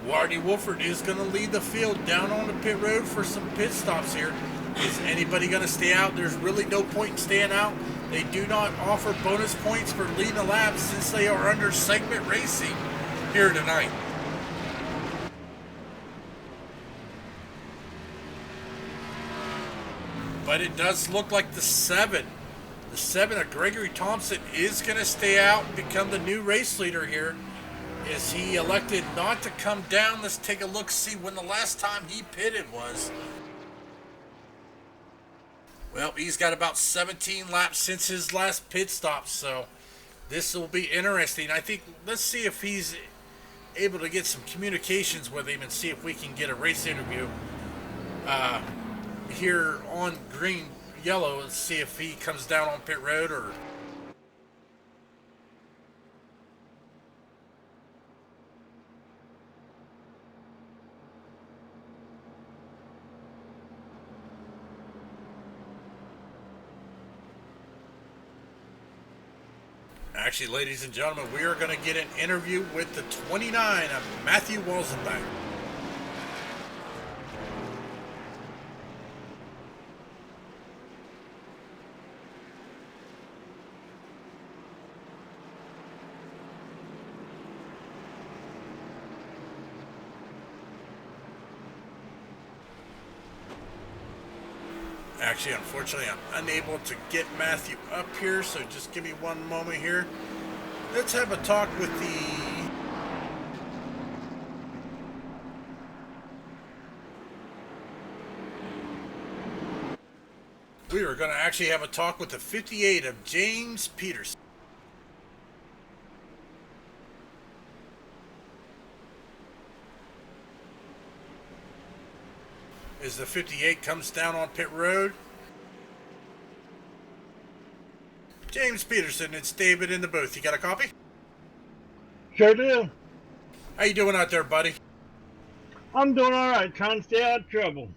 Rodney Wolford is going to lead the field down on the pit road for some pit stops here. Is anybody going to stay out? There's really no point in staying out. They do not offer bonus points for leading a lap since they are under segment racing here tonight. But it does look like the 7 of Gregory Thompson is going to stay out and become the new race leader here. Is he elected not to come down? Let's take a look, see when the last time he pitted was. Well, he's got about 17 laps since his last pit stop, so this will be interesting. I think, let's see if he's able to get some communications with him and see if we can get a race interview here on green, yellow. Let's see if he comes down on pit road or... Actually, ladies and gentlemen, we are going to get an interview with the 29 of Matthew Walzenbach. Actually, unfortunately, I'm unable to get Matthew up here, so just give me one moment here. Let's have a talk with the... We are going to actually have a talk with the 58 of James Peterson. As the 58 comes down on pit road. James Peterson, it's David in the booth. You got a copy? Sure do. How you doing out there, buddy? I'm doing all right, trying to stay out of trouble.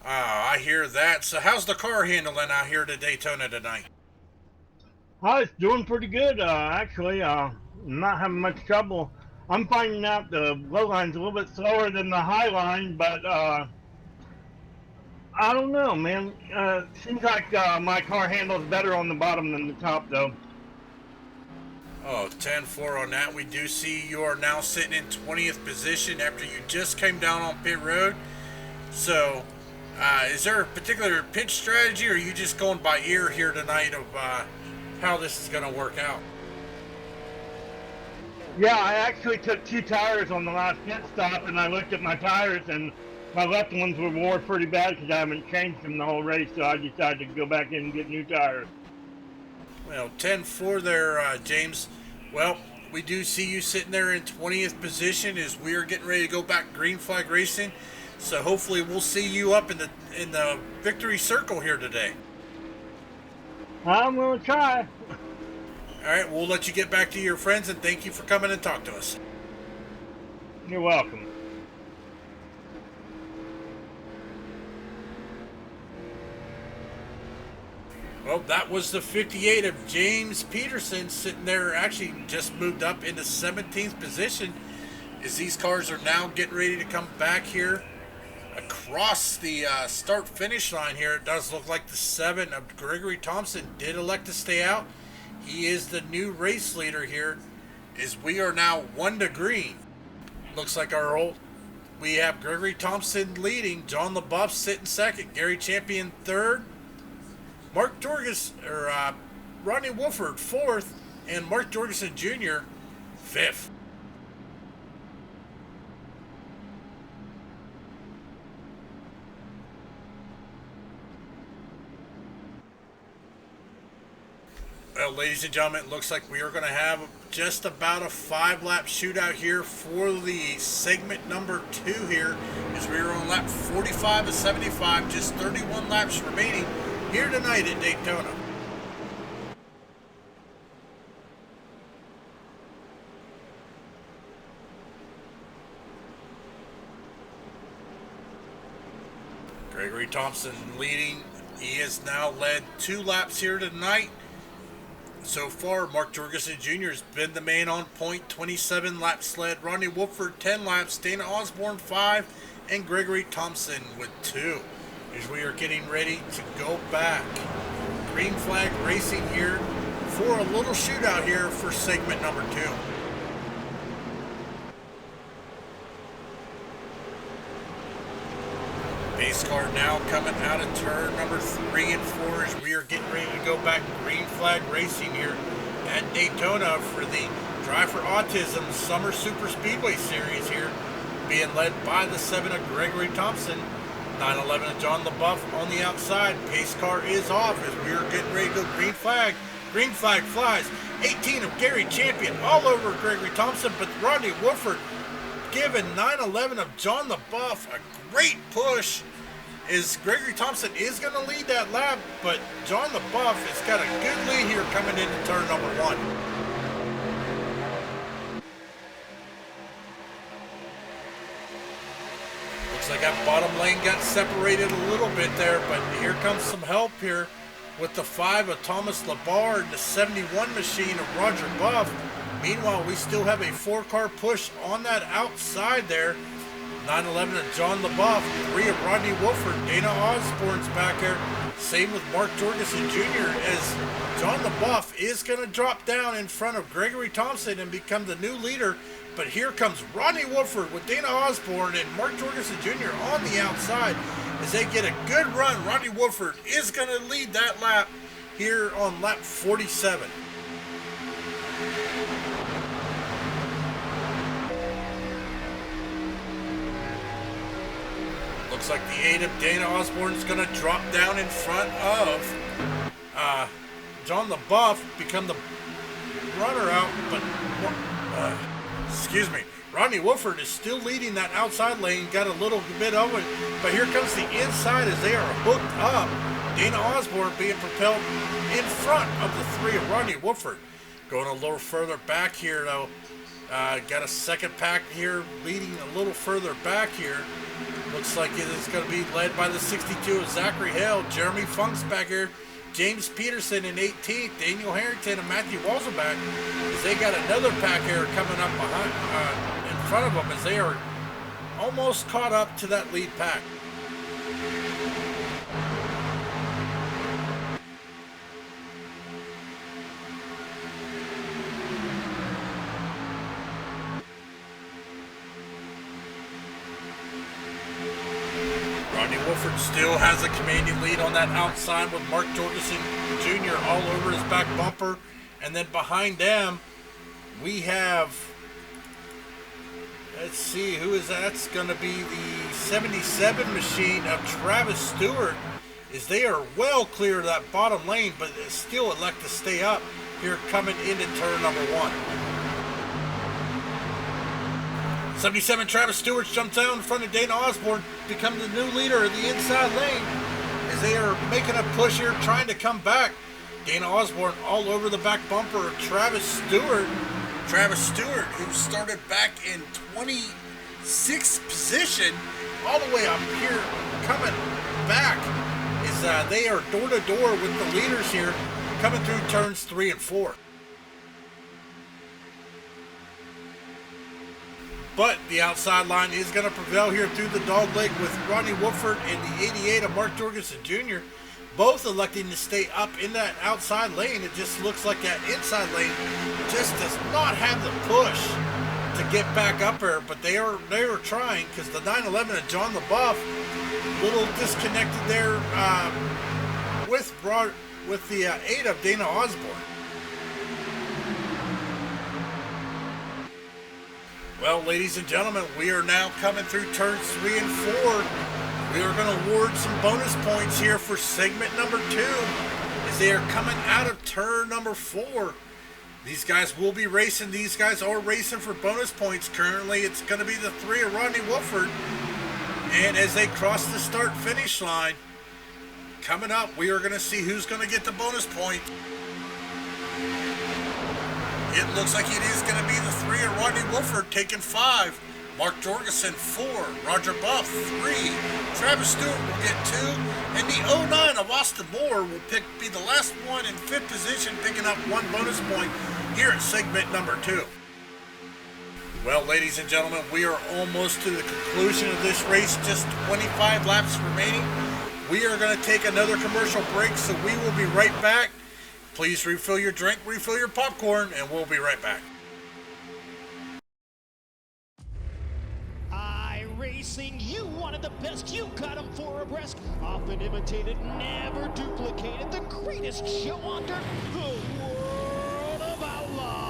Ah, I hear that. So how's the car handling out here to Daytona tonight? It's doing pretty good, actually. Not having much trouble. I'm finding out the low line's a little bit slower than the high line, but I don't know, man. Seems like my car handles better on the bottom than the top, though. Oh, 10-4 on that. We do see you are now sitting in 20th position after you just came down on pit road. So, is there a particular pitch strategy, or are you just going by ear here tonight of how this is going to work out? Yeah, I actually took 2 tires on the last pit stop, and I looked at my tires, and my left ones were wore pretty bad because I haven't changed them the whole race, so I decided to go back in and get new tires. Well, 10-4 there, James. Well, we do see you sitting there in 20th position as we are getting ready to go back green flag racing. So hopefully we'll see you up in the victory circle here today. I'm going to try. All right, we'll let you get back to your friends, and thank you for coming and talk to us. You're welcome. Well, that was the 58 of James Peterson sitting there, actually just moved up into 17th position as these cars are now getting ready to come back here across the start-finish line here. It does look like the 7 of Gregory Thompson did elect to stay out. He is the new race leader here as we are now 1 to green. Looks like we have Gregory Thompson leading, John LaBeouf sitting second, Gary Champion third, Rodney Wolford fourth, and Mark Jorgensen Jr. fifth. Well, ladies and gentlemen, it looks like we are going to have just about a 5-lap shootout here for the segment number 2 here, as we are on lap 45 of 75, just 31 laps remaining here tonight at Daytona. Gregory Thompson leading. He has now led 2 laps here tonight. So far, Mark Jorgensen Jr. has been the man on point, 27 laps led. Rodney Wolford, 10 laps. Dana Osborne, 5. And Gregory Thompson with 2. As we are getting ready to go back. Green flag racing here for a little shootout here for segment number 2. Pace car now coming out of turn number 3 and 4 as we are getting ready to go back. Green flag racing here at Daytona for the Drive for Autism Summer Super Speedway Series here, being led by the 7 of Gregory Thompson. 911 of John LaBeouf on the outside. Pace car is off as we are getting ready to go green flag. Green flag flies. 18 of Gary Champion all over Gregory Thompson, but Rodney Wolford giving 911 of John LaBeouf a great push. Is Gregory Thompson is going to lead that lap, but John LaBeouf has got a good lead here coming into turn number 1. Looks like that bottom lane got separated a little bit there, but here comes some help here with the 5 of Thomas Labar and the 71 machine of Roger Buff. Meanwhile, we still have a 4-car push on that outside there. 911 of John LaBeouf, 3 of Rodney Wolford. Dana Osborne's back there. Same with Mark Jorgensen Jr. as John LaBeouf is going to drop down in front of Gregory Thompson and become the new leader. But here comes Rodney Wolford with Dana Osborne and Mark Jorgensen Jr. on the outside as they get a good run. Rodney Wolford is going to lead that lap here on lap 47. Looks like the 8 of Dana Osborne is going to drop down in front of John LaBeouf, become the runner out, but Rodney Wolford is still leading that outside lane, got a little bit of it, but here comes the inside as they are hooked up. Dana Osborne being propelled in front of the 3 of Rodney Wolford. Going a little further back here though. Got a second pack here leading a little further back here. Looks like it is going to be led by the 62 of Zachary Hale. Jeremy Funk's back here. James Peterson in 18th. Daniel Harrington and Matthew Walzelback. As they got another pack here coming up behind, in front of them as they are almost caught up to that lead pack. Wolford still has a commanding lead on that outside with Mark Jorgensen Jr. all over his back bumper. And then behind them, we have, let's see, who is that? It's going to be the 77 machine of Travis Stewart, as they are well clear of that bottom lane, but still elect to stay up here coming into turn number 1. 77 Travis Stewart jumps out in front of Dana Osborne, becomes the new leader of the inside lane as they are making a push here, trying to come back. Dana Osborne all over the back bumper of Travis Stewart. Travis Stewart, who started back in 26th position, all the way up here, coming back, is they are door to door with the leaders here, coming through turns 3 and 4. But the outside line is going to prevail here through the dog leg with Rodney Wolford and the 88 of Mark Jorgensen Jr. Both electing to stay up in that outside lane. It just looks like that inside lane just does not have the push to get back up there. But they are trying, because the 911 of John LaBeouf, a little disconnected there with the 8 of Dana Osborne. Well, ladies and gentlemen, we are now coming through turns 3 and 4. We are going to award some bonus points here for segment number 2. As as they are coming out of turn number 4. These guys will be racing. These guys are racing for bonus points. Currently, it's going to be the 3 of Rodney Wolford. And as they cross the start-finish line, coming up, we are going to see who's going to get the bonus point. It looks like it is going to be the 3 of Rodney Wolford taking 5. Mark Jorgensen 4. Roger Buff 3. Travis Stewart will get 2. And the 09 of Austin Moore will be the last one in 5th position, picking up 1 bonus point here at segment number 2. Well, ladies and gentlemen, we are almost to the conclusion of this race. Just 25 laps remaining. We are going to take another commercial break, so we will be right back. Please refill your drink, refill your popcorn, and we'll be right back. Racing, you wanted the best, you got them 4 abreast, often imitated, never duplicated, the greatest show on dirt, the World of Outlaws.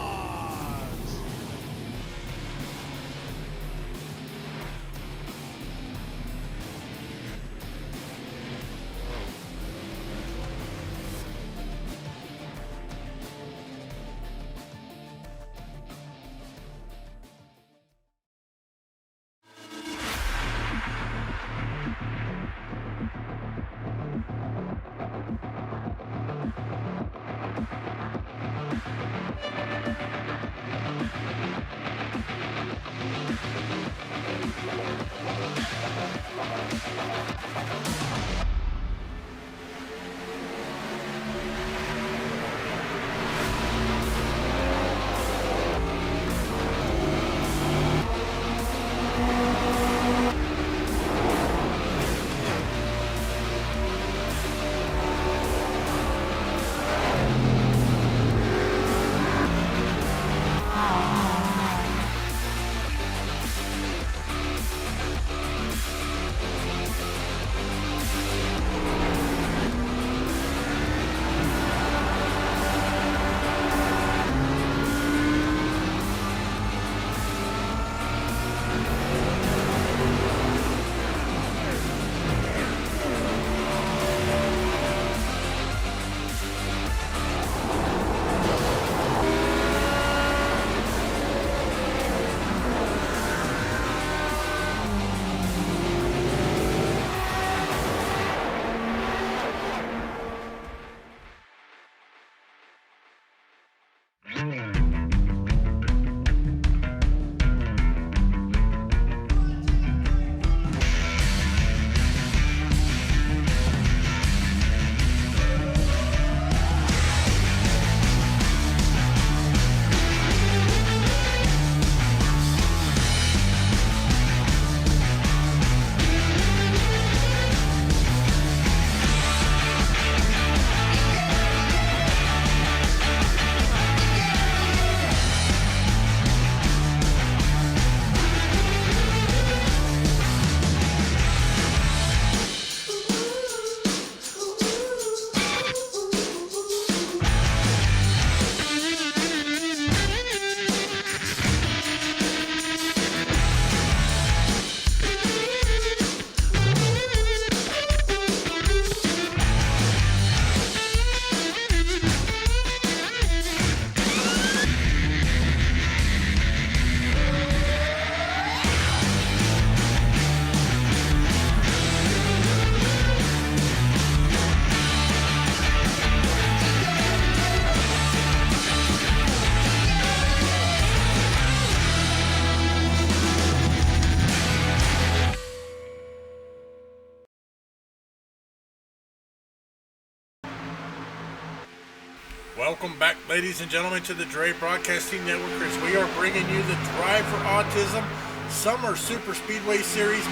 Welcome back, ladies and gentlemen, to the Dre Broadcasting Network, as we are bringing you the Drive for Autism Summer Super Speedway Series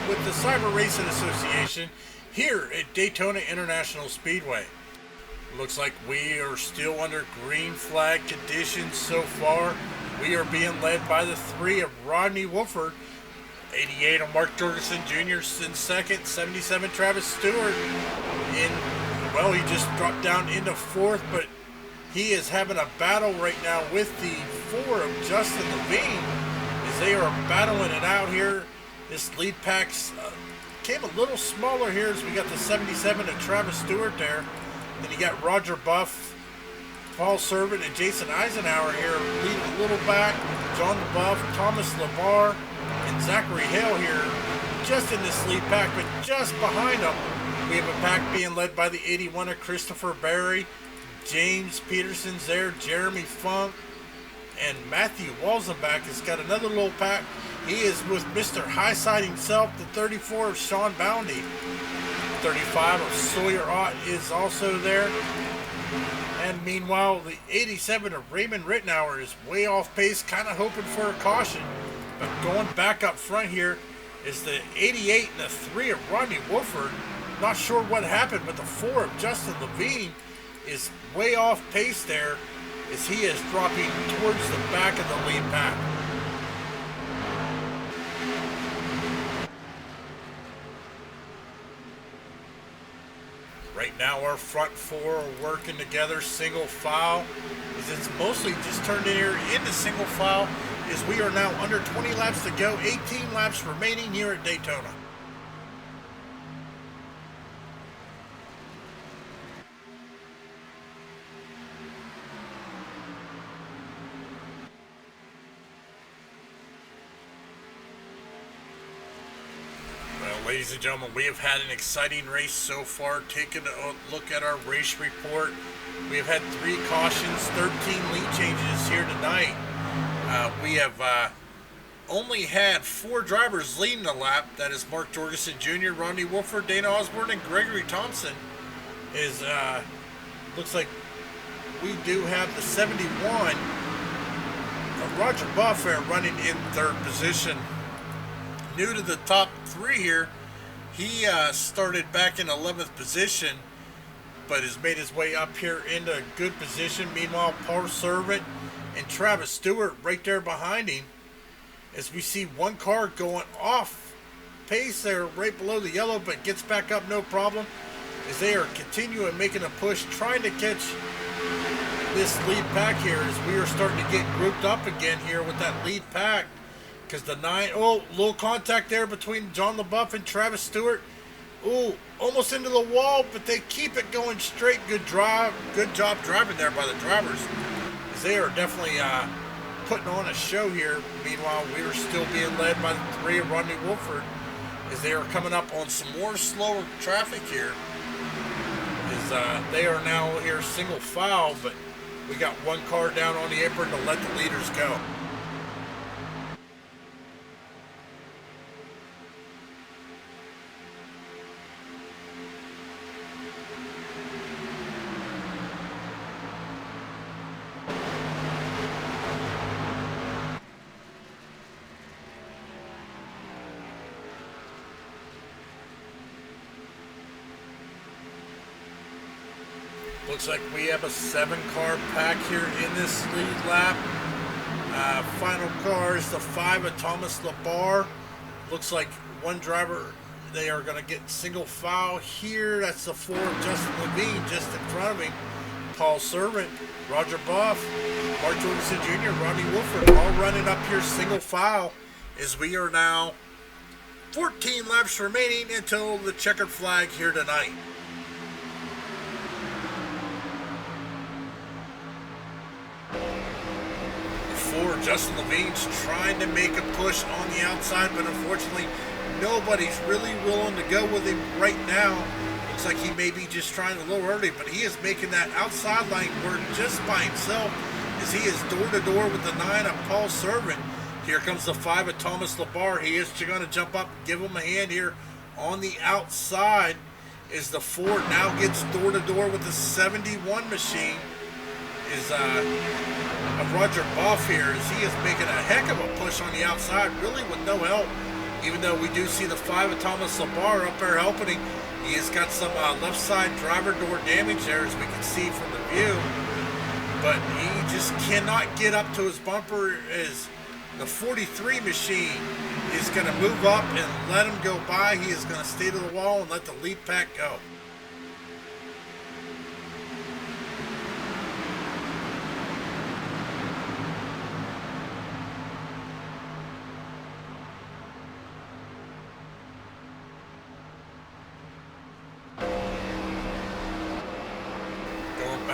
with the Cyber Racing Association here at Daytona International Speedway. Looks like we are still under green flag conditions so far. We are being led by the 3 of Rodney Wolford, 88 of Mark Jorgensen Jr. in second, 77 Travis Stewart well, he just dropped down into 4th, but he is having a battle right now with the 4 of Justin Levine as they are battling it out here. This lead pack came a little smaller here as we got the 77 of Travis Stewart there. Then you got Roger Buff, Paul Servant, and Jason Eisenhower here leading a little back. John Buff, Thomas LeBar, and Zachary Hale here just in this lead pack, but just behind them, we have a pack being led by the 81er Christopher Berry, James Peterson's there, Jeremy Funk, and Matthew Walzenbach has got another little pack. He is with Mr. Highside himself, the 34 of Sean Boundy. 35 of Sawyer Ott is also there. And meanwhile, the 87 of Raymond Rittenauer is way off pace, kind of hoping for a caution. But going back up front here is the 88 and the 3 of Rodney Wolford. Not sure what happened, but the 4 of Justin Levine is way off pace there as he is dropping towards the back of the lead pack. Right now our front four are working together single file, as it's mostly just turned in here into single file, as we are now under 20 laps to go, 18 laps remaining here at Daytona. Ladies and gentlemen, we have had an exciting race so far. Taking a look at our race report, we have had 3 cautions, 13 lead changes here tonight. We have only had 4 drivers leading the lap. That is Mark Jorgensen Jr., Rodney Wolford, Dana Osborne, and Gregory Thompson. Looks like we do have the 71 of Roger Buff there running in 3rd position. New to the top 3 here, he started back in 11th position, but has made his way up here into a good position. Meanwhile, Paul Servant and Travis Stewart right there behind him, as we see one car going off pace there right below the yellow, but gets back up no problem, as they are continuing making a push, trying to catch this lead pack here, as we are starting to get grouped up again here with that lead pack. Because the 9, little contact there between John LaBeouf and Travis Stewart. Ooh, almost into the wall, but they keep it going straight. Good job driving there by the drivers, as they are definitely putting on a show here. Meanwhile, we are still being led by the 3 of Rodney Wolford, as they are coming up on some more slower traffic here. As they are now here single file, but we got one car down on the apron to let the leaders go. Looks like we have a 7-car pack here in this lead lap. Final car is the 5 of Thomas LeBar. Looks like one driver, they are going to get single file here. That's the 4 of Justin Levine just in front of him. Paul Servant, Roger Buff, Mark Jorgensen Jr., Rodney Wolford, all running up here single file, as we are now 14 laps remaining until the checkered flag here tonight. Justin Levine's trying to make a push on the outside, but unfortunately nobody's really willing to go with him right now. Looks like he may be just trying a little early, but he is making that outside line work just by himself, as he is door to door with the 9 of Paul Servant. Here comes the 5 of Thomas LeBar. He is going to jump up and give him a hand here on the outside, as the 4 now gets door to door with the 71 machine. Is of Roger Buff here, as he is making a heck of a push on the outside, really with no help, even though we do see the 5 of Thomas LeBar up there helping him. He has got some left side driver door damage there, as we can see from the view, but he just cannot get up to his bumper, as the 43 machine is going to move up and let him go by. He is going to stay to the wall and let the lead pack go.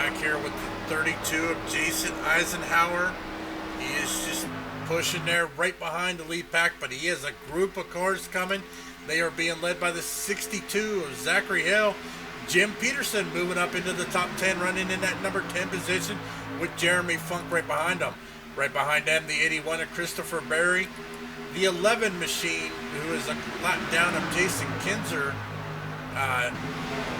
back here with the 32 of Jason Eisenhower. He is just pushing there right behind the lead pack, but he has a group of cars coming. They are being led by the 62 of Zachary Hill. Jim Peterson moving up into the top 10, running in that number 10 position with Jeremy Funk right behind him. Right behind them, the 81 of Christopher Berry. The 11 machine, who is a lap down of Jason Kinzer,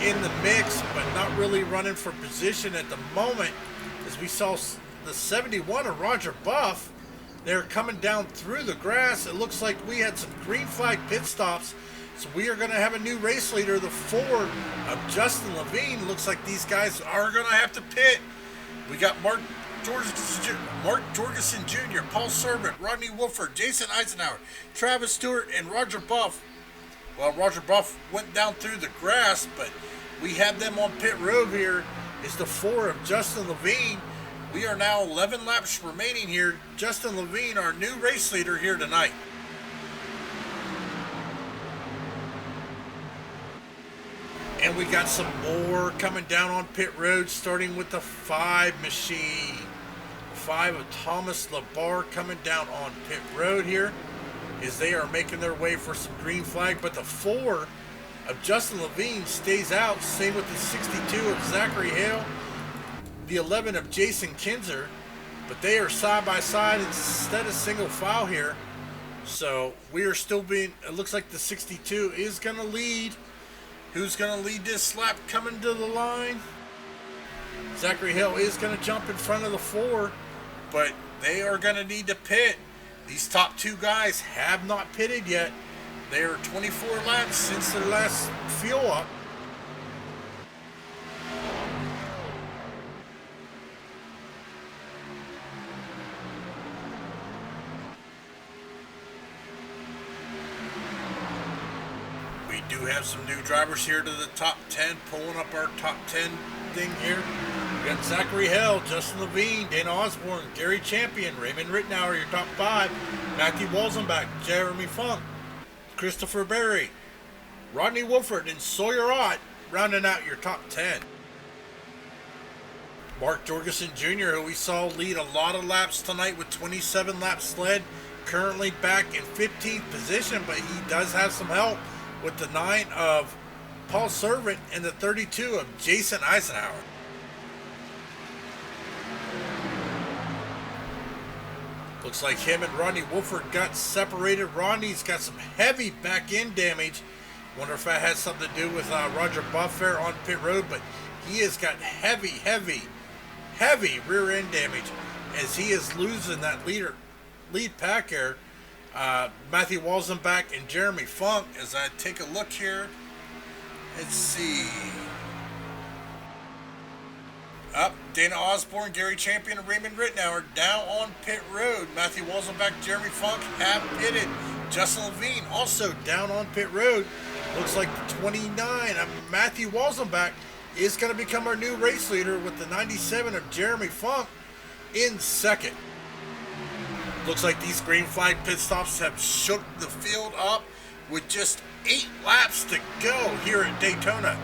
in the mix, but not really running for position at the moment, as we saw the 71 of Roger Buff. They're coming down through the grass. It looks like we had some green flag pit stops, so we are going to have a new race leader. The 4 of Justin Levine. Looks like these guys are going to have to pit. We got Mark Jorgensen Jr., Paul Servant, Rodney Wolford, Jason Eisenhower, Travis Stewart, and Roger Buff. Well, Roger Buff went down through the grass, but we have them on pit road here. Is the 4 of Justin Levine. We are now 11 laps remaining here. Justin Levine, our new race leader here tonight. And we got some more coming down on pit road, starting with the 5 machine. 5 of Thomas Labar coming down on pit road here, as they are making their way for some green flag. But the 4 of Justin Levine stays out. Same with the 62 of Zachary Hale. The 11 of Jason Kinzer. But they are side by side instead of single file here. So we are still being, it looks like the 62 is going to lead. Who's going to lead this lap coming to the line? Zachary Hill is going to jump in front of the 4, but they are going to need to pit. These top 2 guys have not pitted yet. They are 24 laps since their last fuel up. We do have some new drivers here to the top 10, pulling up our top 10 thing here. We got Zachary Hill, Justin Levine, Dana Osborne, Gary Champion, Raymond Rittenauer, your top 5, Matthew Walzenbach, Jeremy Funk, Christopher Berry, Rodney Wolford, and Sawyer Ott rounding out your top 10. Mark Jorgensen Jr., who we saw lead a lot of laps tonight with 27 laps led, currently back in 15th position, but he does have some help with the 9 of Paul Servant and the 32 of Jason Eisenhower. Looks like him and Rodney Wolford got separated. Rodney's got some heavy back end damage. Wonder if that has something to do with Roger Buff there on pit road, but he has got heavy rear end damage, as he is losing that lead pack here. Matthew Walzenbach and Jeremy Funk. As I take a look here, let's see. Up, Dana Osborne, Gary Champion, and Raymond Rittenauer down on pit road. Matthew Walzenbach, Jeremy Funk have pitted. Justin Levine also down on pit road. Looks like the 29 of Matthew Walzenbach is going to become our new race leader, with the 97 of Jeremy Funk in second. Looks like these green flag pit stops have shook the field up with just 8 laps to go here at Daytona.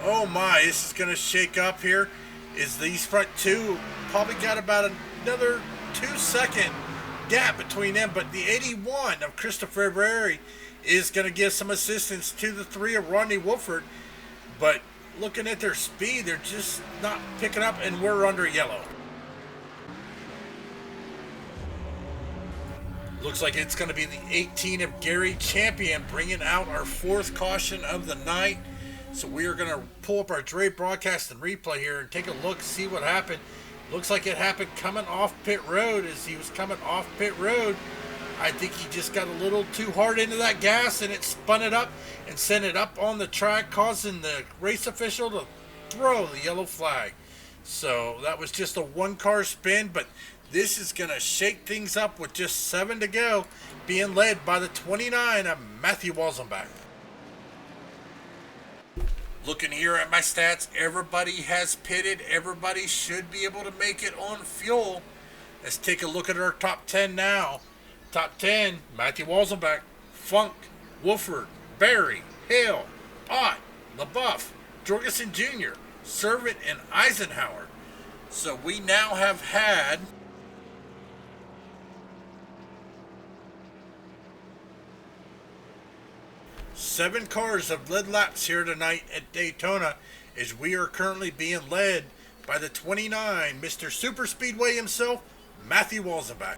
Oh my, this is going to shake up here. Is these front 2 probably got about another 2-second gap between them, but the 81 of Christopher Berry is going to give some assistance to the 3 of Rodney Wolford. But looking at their speed, they're just not picking up, and we're under yellow. Looks like it's going to be the 18 of Gary Champion bringing out our 4th caution of the night. So we are going to pull up our Dre broadcast and replay here and take a look, see what happened. Looks like it happened coming off pit road. As he was coming off pit road, I think he just got a little too hard into that gas, and it spun it up and sent it up on the track, causing the race official to throw the yellow flag. So that was just a 1-car spin, but this is going to shake things up with just 7 to go, being led by the 29 of Matthew Walzenbach. Looking here at my stats, everybody has pitted. Everybody should be able to make it on fuel. Let's take a look at our top 10 now. Top 10, Matthew Walzenbach, Funk, Wolford, Berry, Hale, Ott, LaBeouf, Jorgensen Jr., Servant, and Eisenhower. So we now have had 7 cars have led laps here tonight at Daytona, as we are currently being led by the 29, Mr. Super Speedway himself, Matthew Walzenbach.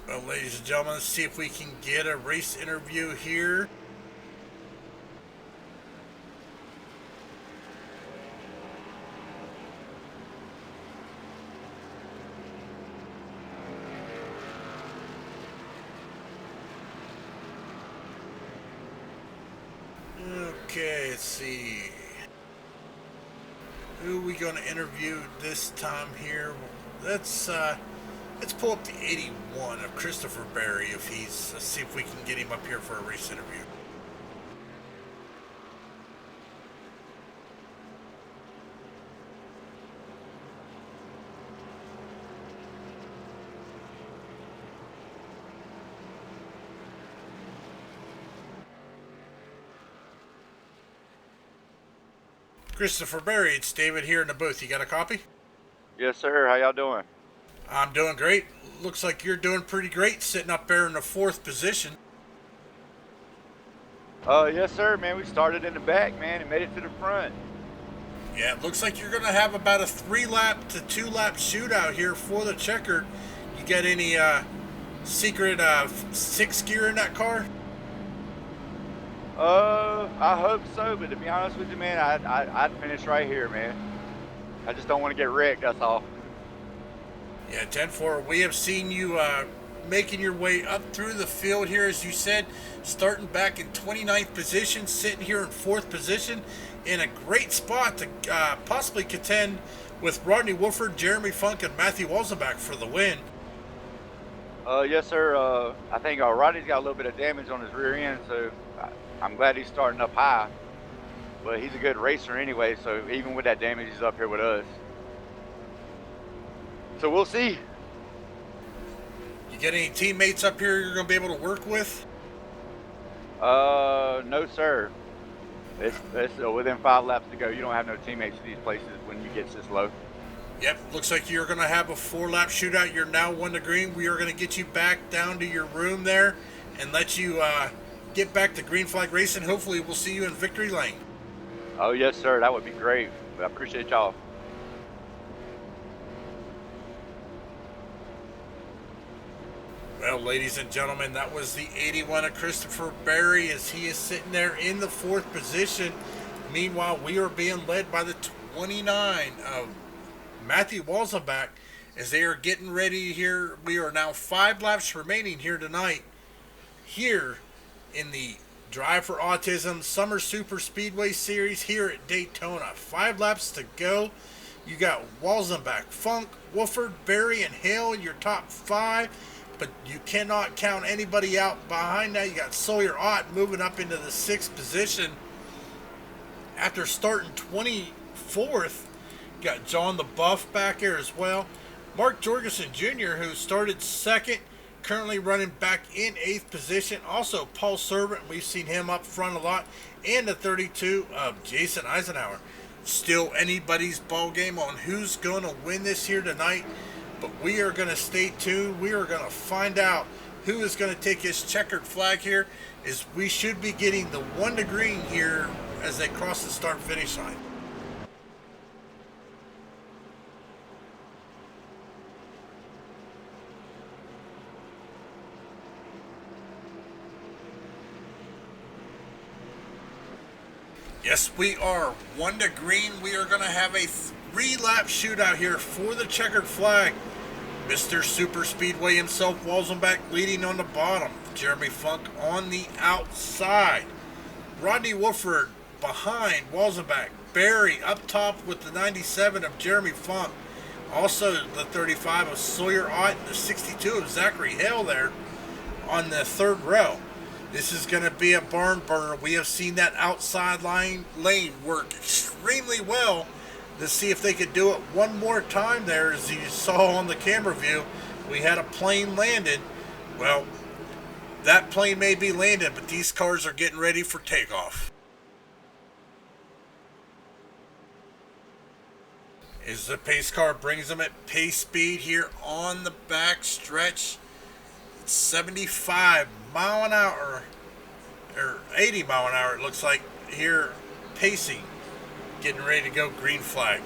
Well, ladies and gentlemen, let's see if we can get a race interview here. Okay, let's see. Who are we going to interview this time here? Let's pull up the 81 of Christopher Berry if let's see if we can get him up here for a race interview. Christopher Berry, it's David here in the booth. You got a copy? Yes, sir. How y'all doing? I'm doing great. Looks like you're doing pretty great, sitting up there in the 4th position. Yes, sir, man. We started in the back, man, and made it to the front. Yeah, it looks like you're going to have about a 3-lap to 2-lap shootout here for the checkered. You got any secret 6 gear in that car? I hope so, but to be honest with you, man, I'd finish right here, man. I just don't want to get wrecked, that's all. Yeah, 10-4, we have seen you making your way up through the field here, as you said, starting back in 29th position, sitting here in 4th position, in a great spot to possibly contend with Rodney Wolford, Jeremy Funk, and Matthew Walzenbach for the win. Yes, sir. I think Rodney's got a little bit of damage on his rear end, so I'm glad he's starting up high. But he's a good racer anyway, so even with that damage, he's up here with us. So we'll see. You get any teammates up here you're going to be able to work with? No, sir. It's within 5 laps to go. You don't have no teammates at these places when you get this low. Yep, looks like you're going to have a 4-lap shootout. You're now 1 to green. We are going to get you back down to your room there and let you get back to green flag racing. Hopefully we'll see you in victory lane. Oh, yes, sir. That would be great. I appreciate y'all. Well, ladies and gentlemen, that was the 81 of Christopher Berry as he is sitting there in the 4th position. Meanwhile, we are being led by the 29 of Matthew Walzenbach as they are getting ready here. We are now 5 laps remaining here tonight, here in the Drive for Autism Summer Super Speedway Series here at Daytona. 5 laps to go. You got Walzenbach, Funk, Wolford, Berry, and Hale in your top 5, but you cannot count anybody out behind that. You got Sawyer Ott moving up into the 6th position after starting 24th. You got John the Buff back here as well. Mark Jorgensen Jr., who started 2nd, currently running back in 8th position. Also, Paul Servant, we've seen him up front a lot. And the 32 of Jason Eisenhower. Still anybody's ball game on who's going to win this here tonight. But we are going to stay tuned. We are going to find out who is going to take his checkered flag here. As we should be getting the 1 to green here as they cross the start-finish line. Yes, we are 1 to green. We are going to have a 3-lap shootout here for the checkered flag. Mr. Super Speedway himself, Walzenbach, leading on the bottom. Jeremy Funk on the outside. Rodney Wolford behind Walzenbach. Berry up top with the 97 of Jeremy Funk. Also the 35 of Sawyer Ott and the 62 of Zachary Hale there. on the third row. This is going to be a barn burner. We have seen that outside lane work extremely well. Let's see if they could do it one more time there. As you saw on the camera view, we had a plane landed. Well, that plane may be landed, but these cars are getting ready for takeoff. As the pace car brings them at pace speed here on the back stretch. 75 mile an hour, or 80 mile an hour it looks like here, pacing, getting ready to go green flag.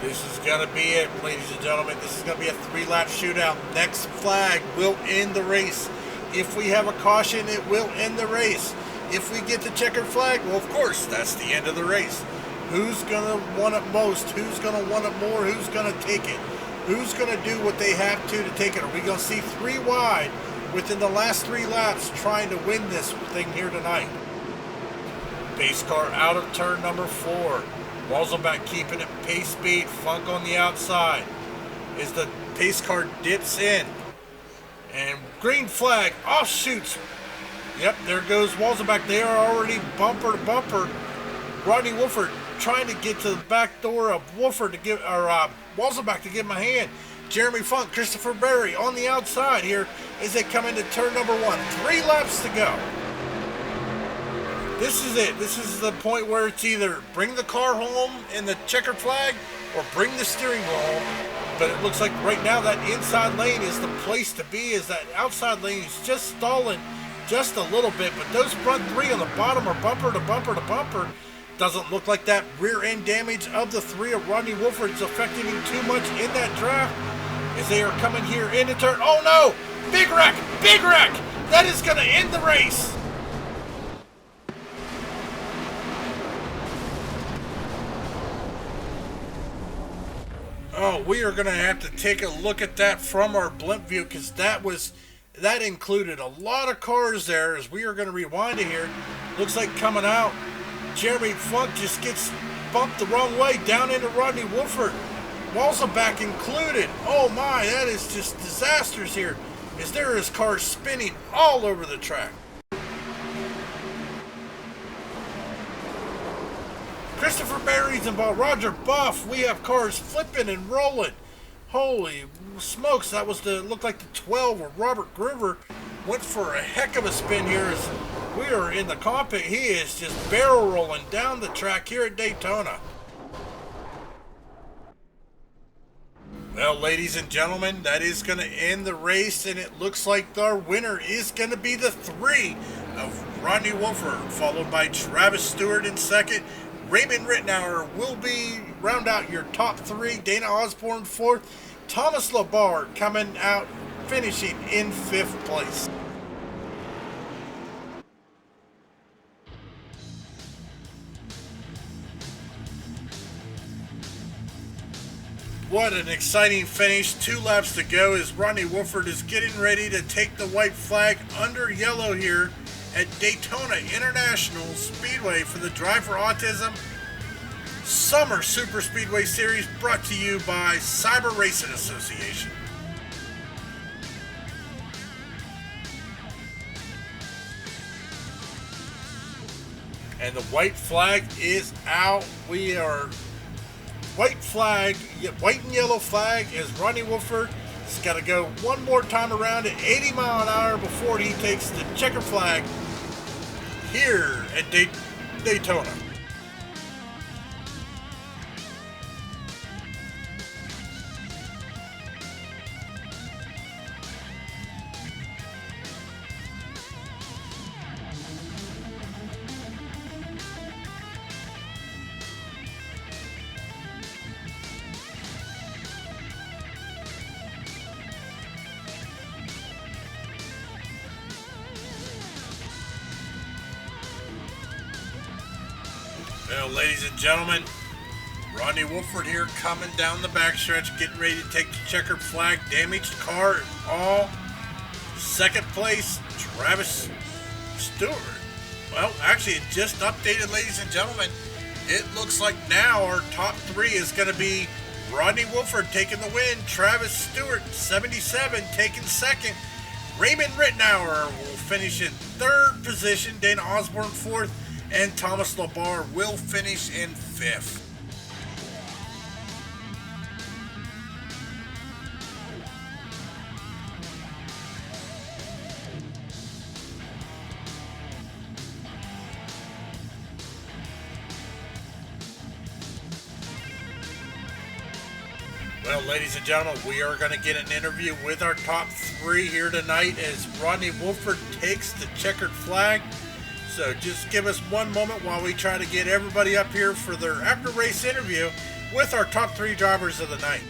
This is going to be it, ladies and gentlemen. This is going to be a 3-lap shootout. Next flag will end the race. If we have a caution, it will end the race. If we get the checkered flag, well, of course, that's the end of the race. Who's going to want it most? Who's going to want it more? Who's going to take it? Who's going to do what they have to take it? Are we going to see 3 wide within the last 3 laps trying to win this thing here tonight? Pace car out of turn number 4. Walzelback keeping it pace speed. Funk on the outside as the pace car dips in. And green flag offshoots. Yep, there goes Walzelback. They are already bumper to bumper. Rodney Wolford trying to get to the back door of Wolford to give, or Walzelback to give him a hand. Jeremy Funk, Christopher Berry on the outside here as they come into turn number 1. 3 laps to go. This is it. This is the point where it's either bring the car home in the checkered flag or bring the steering wheel home. But it looks like right now that inside lane is the place to be, as that outside lane is just stalling just a little bit. But those front 3 on the bottom are bumper to bumper to bumper. Doesn't look like that rear end damage of the 3 of Rodney Wolford is affecting him too much in that draft as they are coming here into turn. Oh no! Big wreck! Big wreck! That is going to end the race! Oh, we are going to have to take a look at that from our blimp view, because that included a lot of cars there. As we are going to rewind it here, looks like coming out, Jeremy Funk just gets bumped the wrong way down into Rodney Wolford. Walzelback included. Oh my, that is just disasters here, as there is cars spinning all over the track. Christopher Berry's involved. Roger Buff. We have cars flipping and rolling. Holy smokes, that was looked like the 12 where Robert Groover went for a heck of a spin here as we are in the cockpit. He is just barrel rolling down the track here at Daytona. Well, ladies and gentlemen, that is going to end the race, and it looks like our winner is going to be the 3 of Rodney Wolford, followed by Travis Stewart in second. Raymond Rittenauer will round out your top 3. Dana Osborne 4th. Thomas Labarre coming out, finishing in 5th place. What an exciting finish. 2 laps to go as Rodney Wolford is getting ready to take the white flag under yellow here at Daytona International Speedway for the Drive for Autism Summer Super Speedway Series, brought to you by Cyber Racing Association. And the white flag is out. We are white and yellow flag as Rodney Wolford has got to go one more time around at 80 mile an hour before he takes the checker flag here at Daytona. Well, ladies and gentlemen, Rodney Wolford here coming down the backstretch, getting ready to take the checkered flag. Damaged car all. Second place, Travis Stewart. Well, actually, it just updated, ladies and gentlemen. It looks like now our top 3 is going to be Rodney Wolford taking the win. Travis Stewart, 77, taking second. Raymond Rittenauer will finish in third position. Dana Osborne, fourth. And Thomas Labar will finish in fifth. Well, ladies and gentlemen, we are going to get an interview with our top three here tonight as Rodney Wolford takes the checkered flag. So just give us one moment while we try to get everybody up here for their after-race interview with our top three drivers of the night.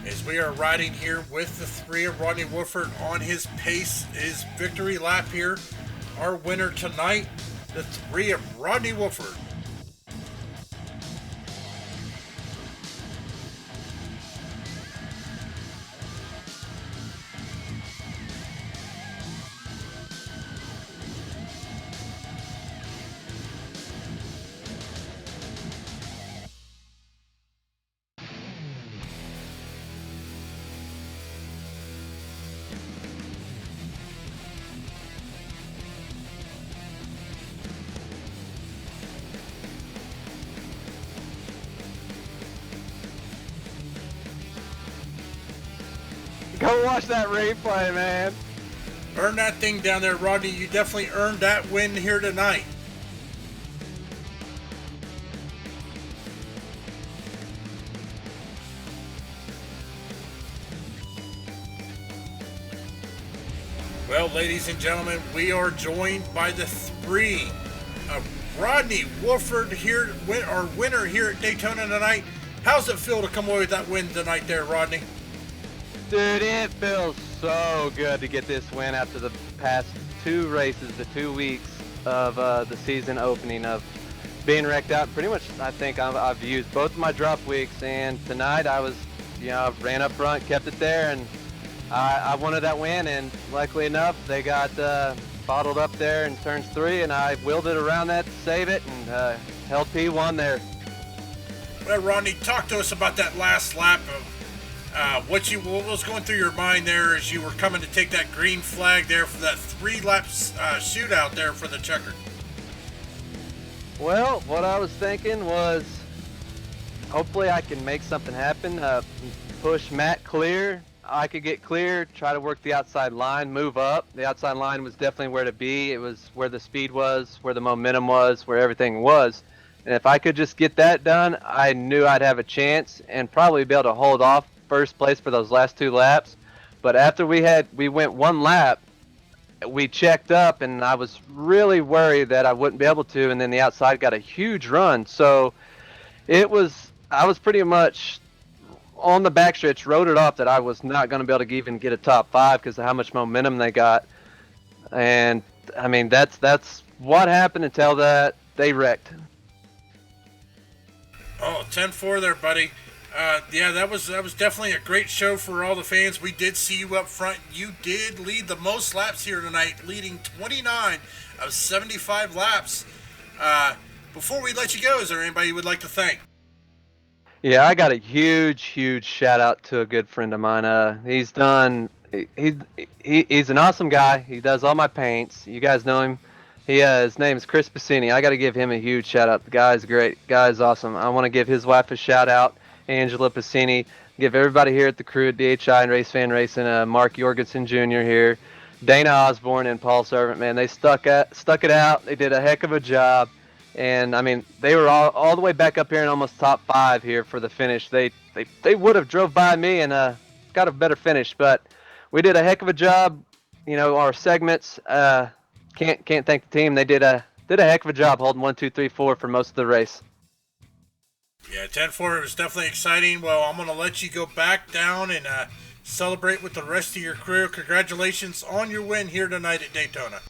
As we are riding here with the three of Rodney Wolford on his pace, his victory lap here. Our winner tonight, the three of Rodney Wolford. Go watch that replay, man. Earn that thing down there, Rodney. You definitely earned that win here tonight. Well, ladies and gentlemen, we are joined by the three of Rodney Wolford here, our winner here at Daytona tonight. How's it feel to come away with that win tonight there, Rodney? Dude, it feels so good to get this win after the past two races, the 2 weeks of the season opening of being wrecked out. Pretty much, I think I've used both of my drop weeks, and tonight I was, ran up front, kept it there, and I wanted that win, and luckily enough, they got bottled up there in turns 3, and I wheeled it around that to save it, and held P1 there. Well, Rodney, talk to us about that last lap of what was going through your mind there as you were coming to take that green flag there for that 3-lap shootout there for the checker. Well, what I was thinking was hopefully I can make something happen, push Matt clear. I could get clear, try to work the outside line, move up. The outside line was definitely where to be. It was where the speed was, where the momentum was, where everything was. And if I could just get that done, I knew I'd have a chance and probably be able to hold off first place for those last 2 laps. But after we went 1 lap, we checked up, and I was really worried that I wouldn't be able to, and then the outside got a huge run. So I was pretty much on the backstretch, wrote it off that I was not going to be able to even get a top 5 because of how much momentum they got. And I mean, that's what happened until that they wrecked. Oh, 10-4 there, buddy. Yeah, that was definitely a great show for all the fans. We did see you up front. You did lead the most laps here tonight, leading 29 of 75 laps. Before we let you go, is there anybody you would like to thank? Yeah, I got a huge shout out to a good friend of mine. He's an awesome guy. He does all my paints. You guys know him. His name is Chris Bassini. I got to give him a huge shout out. The guy's great. Guy's awesome. I want to give his wife a shout out, Angela Bassini. Give everybody here at the crew at DHI and Race Fan Racing, Mark Jorgensen Jr. here, Dana Osborne and Paul Servant. Man, they stuck it out. They did a heck of a job. And I mean, they were all the way back up here in almost top 5 here for the finish. They would have drove by me and got a better finish, but we did a heck of a job. Our segments. Can't thank the team. They did did a heck of a job holding 1, 2, 3, 4 for most of the race. Yeah, 10-4, it was definitely exciting. Well, I'm going to let you go back down and celebrate with the rest of your crew. Congratulations on your win here tonight at Daytona.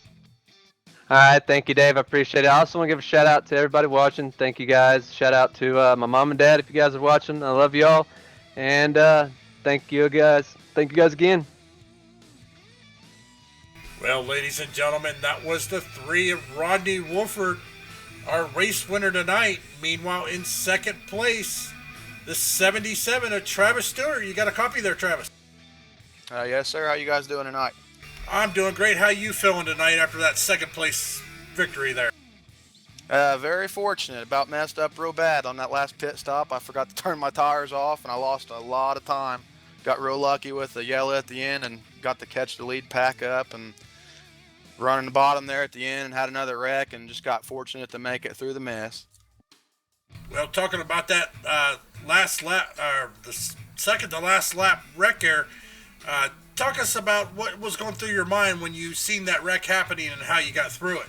All right, thank you, Dave. I appreciate it. I also want to give a shout out to everybody watching. Thank you, guys. Shout out to my mom and dad if you guys are watching. I love y'all, and thank you guys. Thank you guys again. Well, ladies and gentlemen, that was the 3 of Rodney Wolford, our race winner tonight. Meanwhile, in second place, the 77 of Travis Stewart. You got a copy there, Travis? Yes, sir. How you guys doing tonight? I'm doing great. How you feeling tonight after that second place victory there? Very fortunate. About messed up real bad on that last pit stop. I forgot to turn my tires off, and I lost a lot of time. Got real lucky with the yellow at the end and got to catch the lead pack up and running the bottom there at the end and had another wreck and just got fortunate to make it through the mess. Well, talking about that last lap, the second to last lap wreck there, talk us about what was going through your mind when you seen that wreck happening and how you got through it.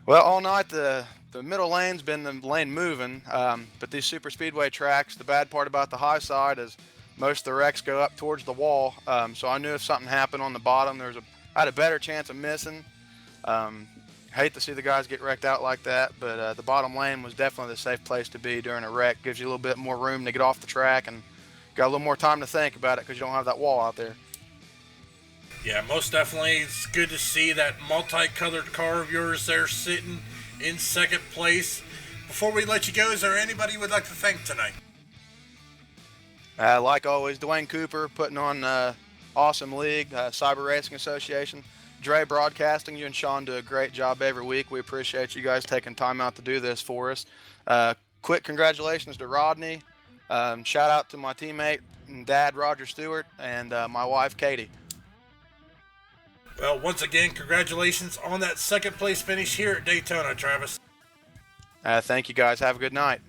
Well, all night the middle lane's been the lane moving, but these super speedway tracks, the bad part about the high side is most of the wrecks go up towards the wall. So I knew if something happened on the bottom, I had a better chance of missing. Hate to see the guys get wrecked out like that, but the bottom lane was definitely the safe place to be during a wreck. Gives you a little bit more room to get off the track and got a little more time to think about it because you don't have that wall out there. Yeah, most definitely. It's good to see that multicolored car of yours there sitting in second place. Before we let you go, is there anybody you would like to thank tonight? Like always, Dwayne Cooper putting on awesome league, Cyber Racing Association. Dre Broadcasting, you and Sean do a great job every week. We appreciate you guys taking time out to do this for us. Quick congratulations to Rodney. Shout out to my teammate and dad, Roger Stewart, and my wife, Katie. Well, once again, congratulations on that second place finish here at Daytona, Travis. Thank you guys. Have a good night.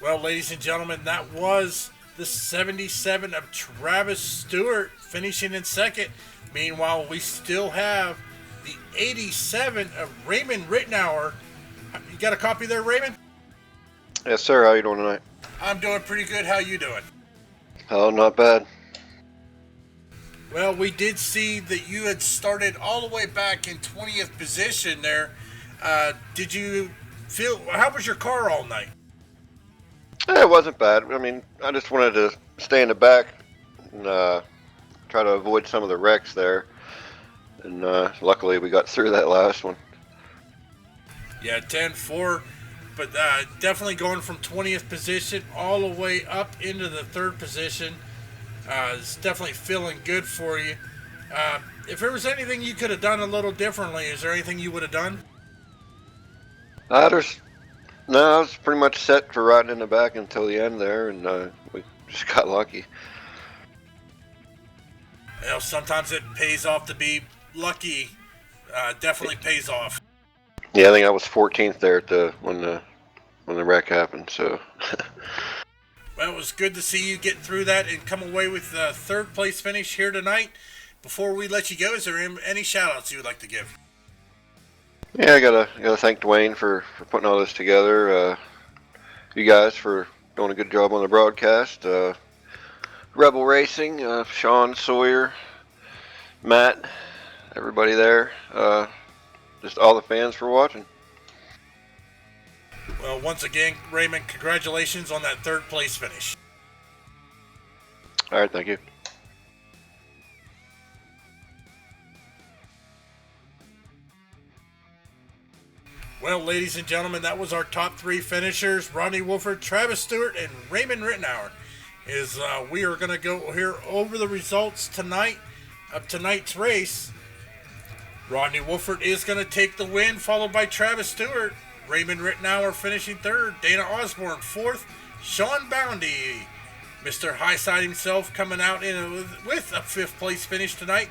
Well, ladies and gentlemen, that was the 77 of Travis Stewart finishing in second. Meanwhile, we still have the 87 of Raymond Rittenauer. You got a copy there, Raymond? Yes, sir. How you doing tonight? I'm doing pretty good. How you doing? Oh, not bad. Well, we did see that you had started all the way back in 20th position there. Did you feel, how was your car all night? It wasn't bad. I mean, I just wanted to stay in the back and try to avoid some of the wrecks there. And luckily we got through that last one. Yeah, 10-4. But definitely going from 20th position all the way up into the third position. It's definitely feeling good for you. If there was anything you could have done a little differently, is there anything you would have done? No, I was pretty much set for riding in the back until the end there, and we just got lucky. You know, sometimes it pays off to be lucky. Definitely pays off. Yeah, I think I was 14th there at when the wreck happened. So. Well, it was good to see you get through that and come away with the third place finish here tonight. Before we let you go, is there any shout outs you would like to give? Yeah, I gotta thank Dwayne for putting all this together. You guys for doing a good job on the broadcast. Rebel Racing, Sean, Sawyer, Matt, everybody there. Just all the fans for watching. Well, once again, Raymond, congratulations on that third place finish. All right, thank you. Well, ladies and gentlemen, that was our top three finishers: Rodney Wolford, Travis Stewart, and Raymond Rittenauer. We are going to go here over the results tonight of tonight's race. Rodney Wolford is going to take the win, followed by Travis Stewart. Raymond Rittenauer finishing third. Dana Osborne fourth. Sean Boundy, Mr. Highside himself, coming out with a fifth place finish tonight.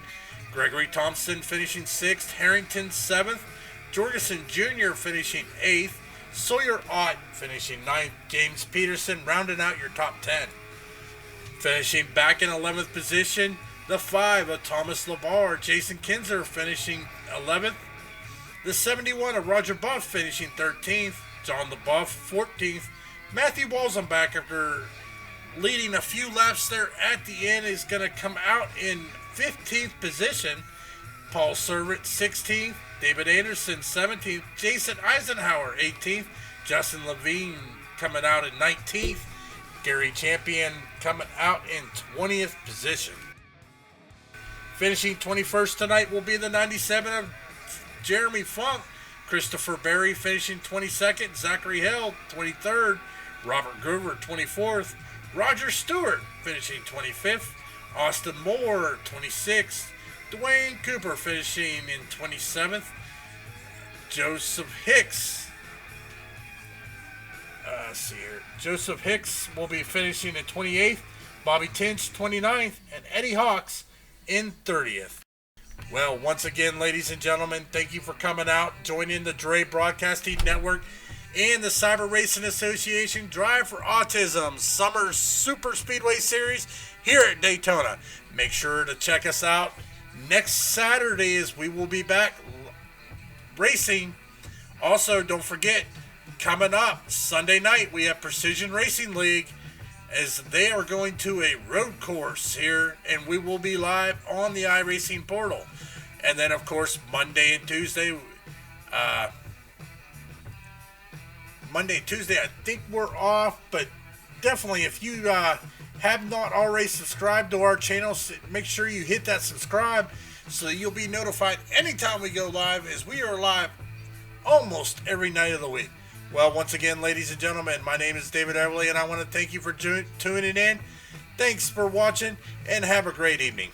Gregory Thompson finishing sixth. Harrington seventh. Jorgensen Jr. finishing eighth. Sawyer Ott finishing ninth. James Peterson rounding out your top 10. Finishing back in 11th position, The 5 of Thomas Labar, Jason Kinzer finishing 11th. The 71 of Roger Buff finishing 13th. John LaBuff 14th. Matthew Walzenbach, after leading a few laps there at the end, is going to come out in 15th position. Paul Servant 16th. David Anderson 17th. Jason Eisenhower 18th. Justin Levine coming out in 19th. Gary Champion coming out in 20th position. Finishing 21st tonight will be the 97 of Jeremy Funk. Christopher Berry finishing 22nd. Zachary Hill 23rd. Robert Groover 24th. Roger Stewart finishing 25th. Austin Moore 26th. Dwayne Cooper finishing in 27th. Joseph Hicks. Joseph Hicks will be finishing in 28th. Bobby Tinch 29th. And Eddie Hawks in 30th. Well, once again, ladies and gentlemen, thank you for coming out, joining the Dre Broadcasting Network and the Cyber Racing Association Drive for Autism Summer Super Speedway Series here at Daytona. Make sure to check us out next Saturday as we will be back racing. Also, don't forget, coming up Sunday night, we have Precision Racing League, as they are going to a road course here, and we will be live on the iRacing portal. And then, of course, Monday and Tuesday, I think we're off, but definitely if you have not already subscribed to our channel, make sure you hit that subscribe so that you'll be notified anytime we go live, as we are live almost every night of the week. Well, once again, ladies and gentlemen, my name is David Everly, and I want to thank you for tuning in. Thanks for watching, and have a great evening.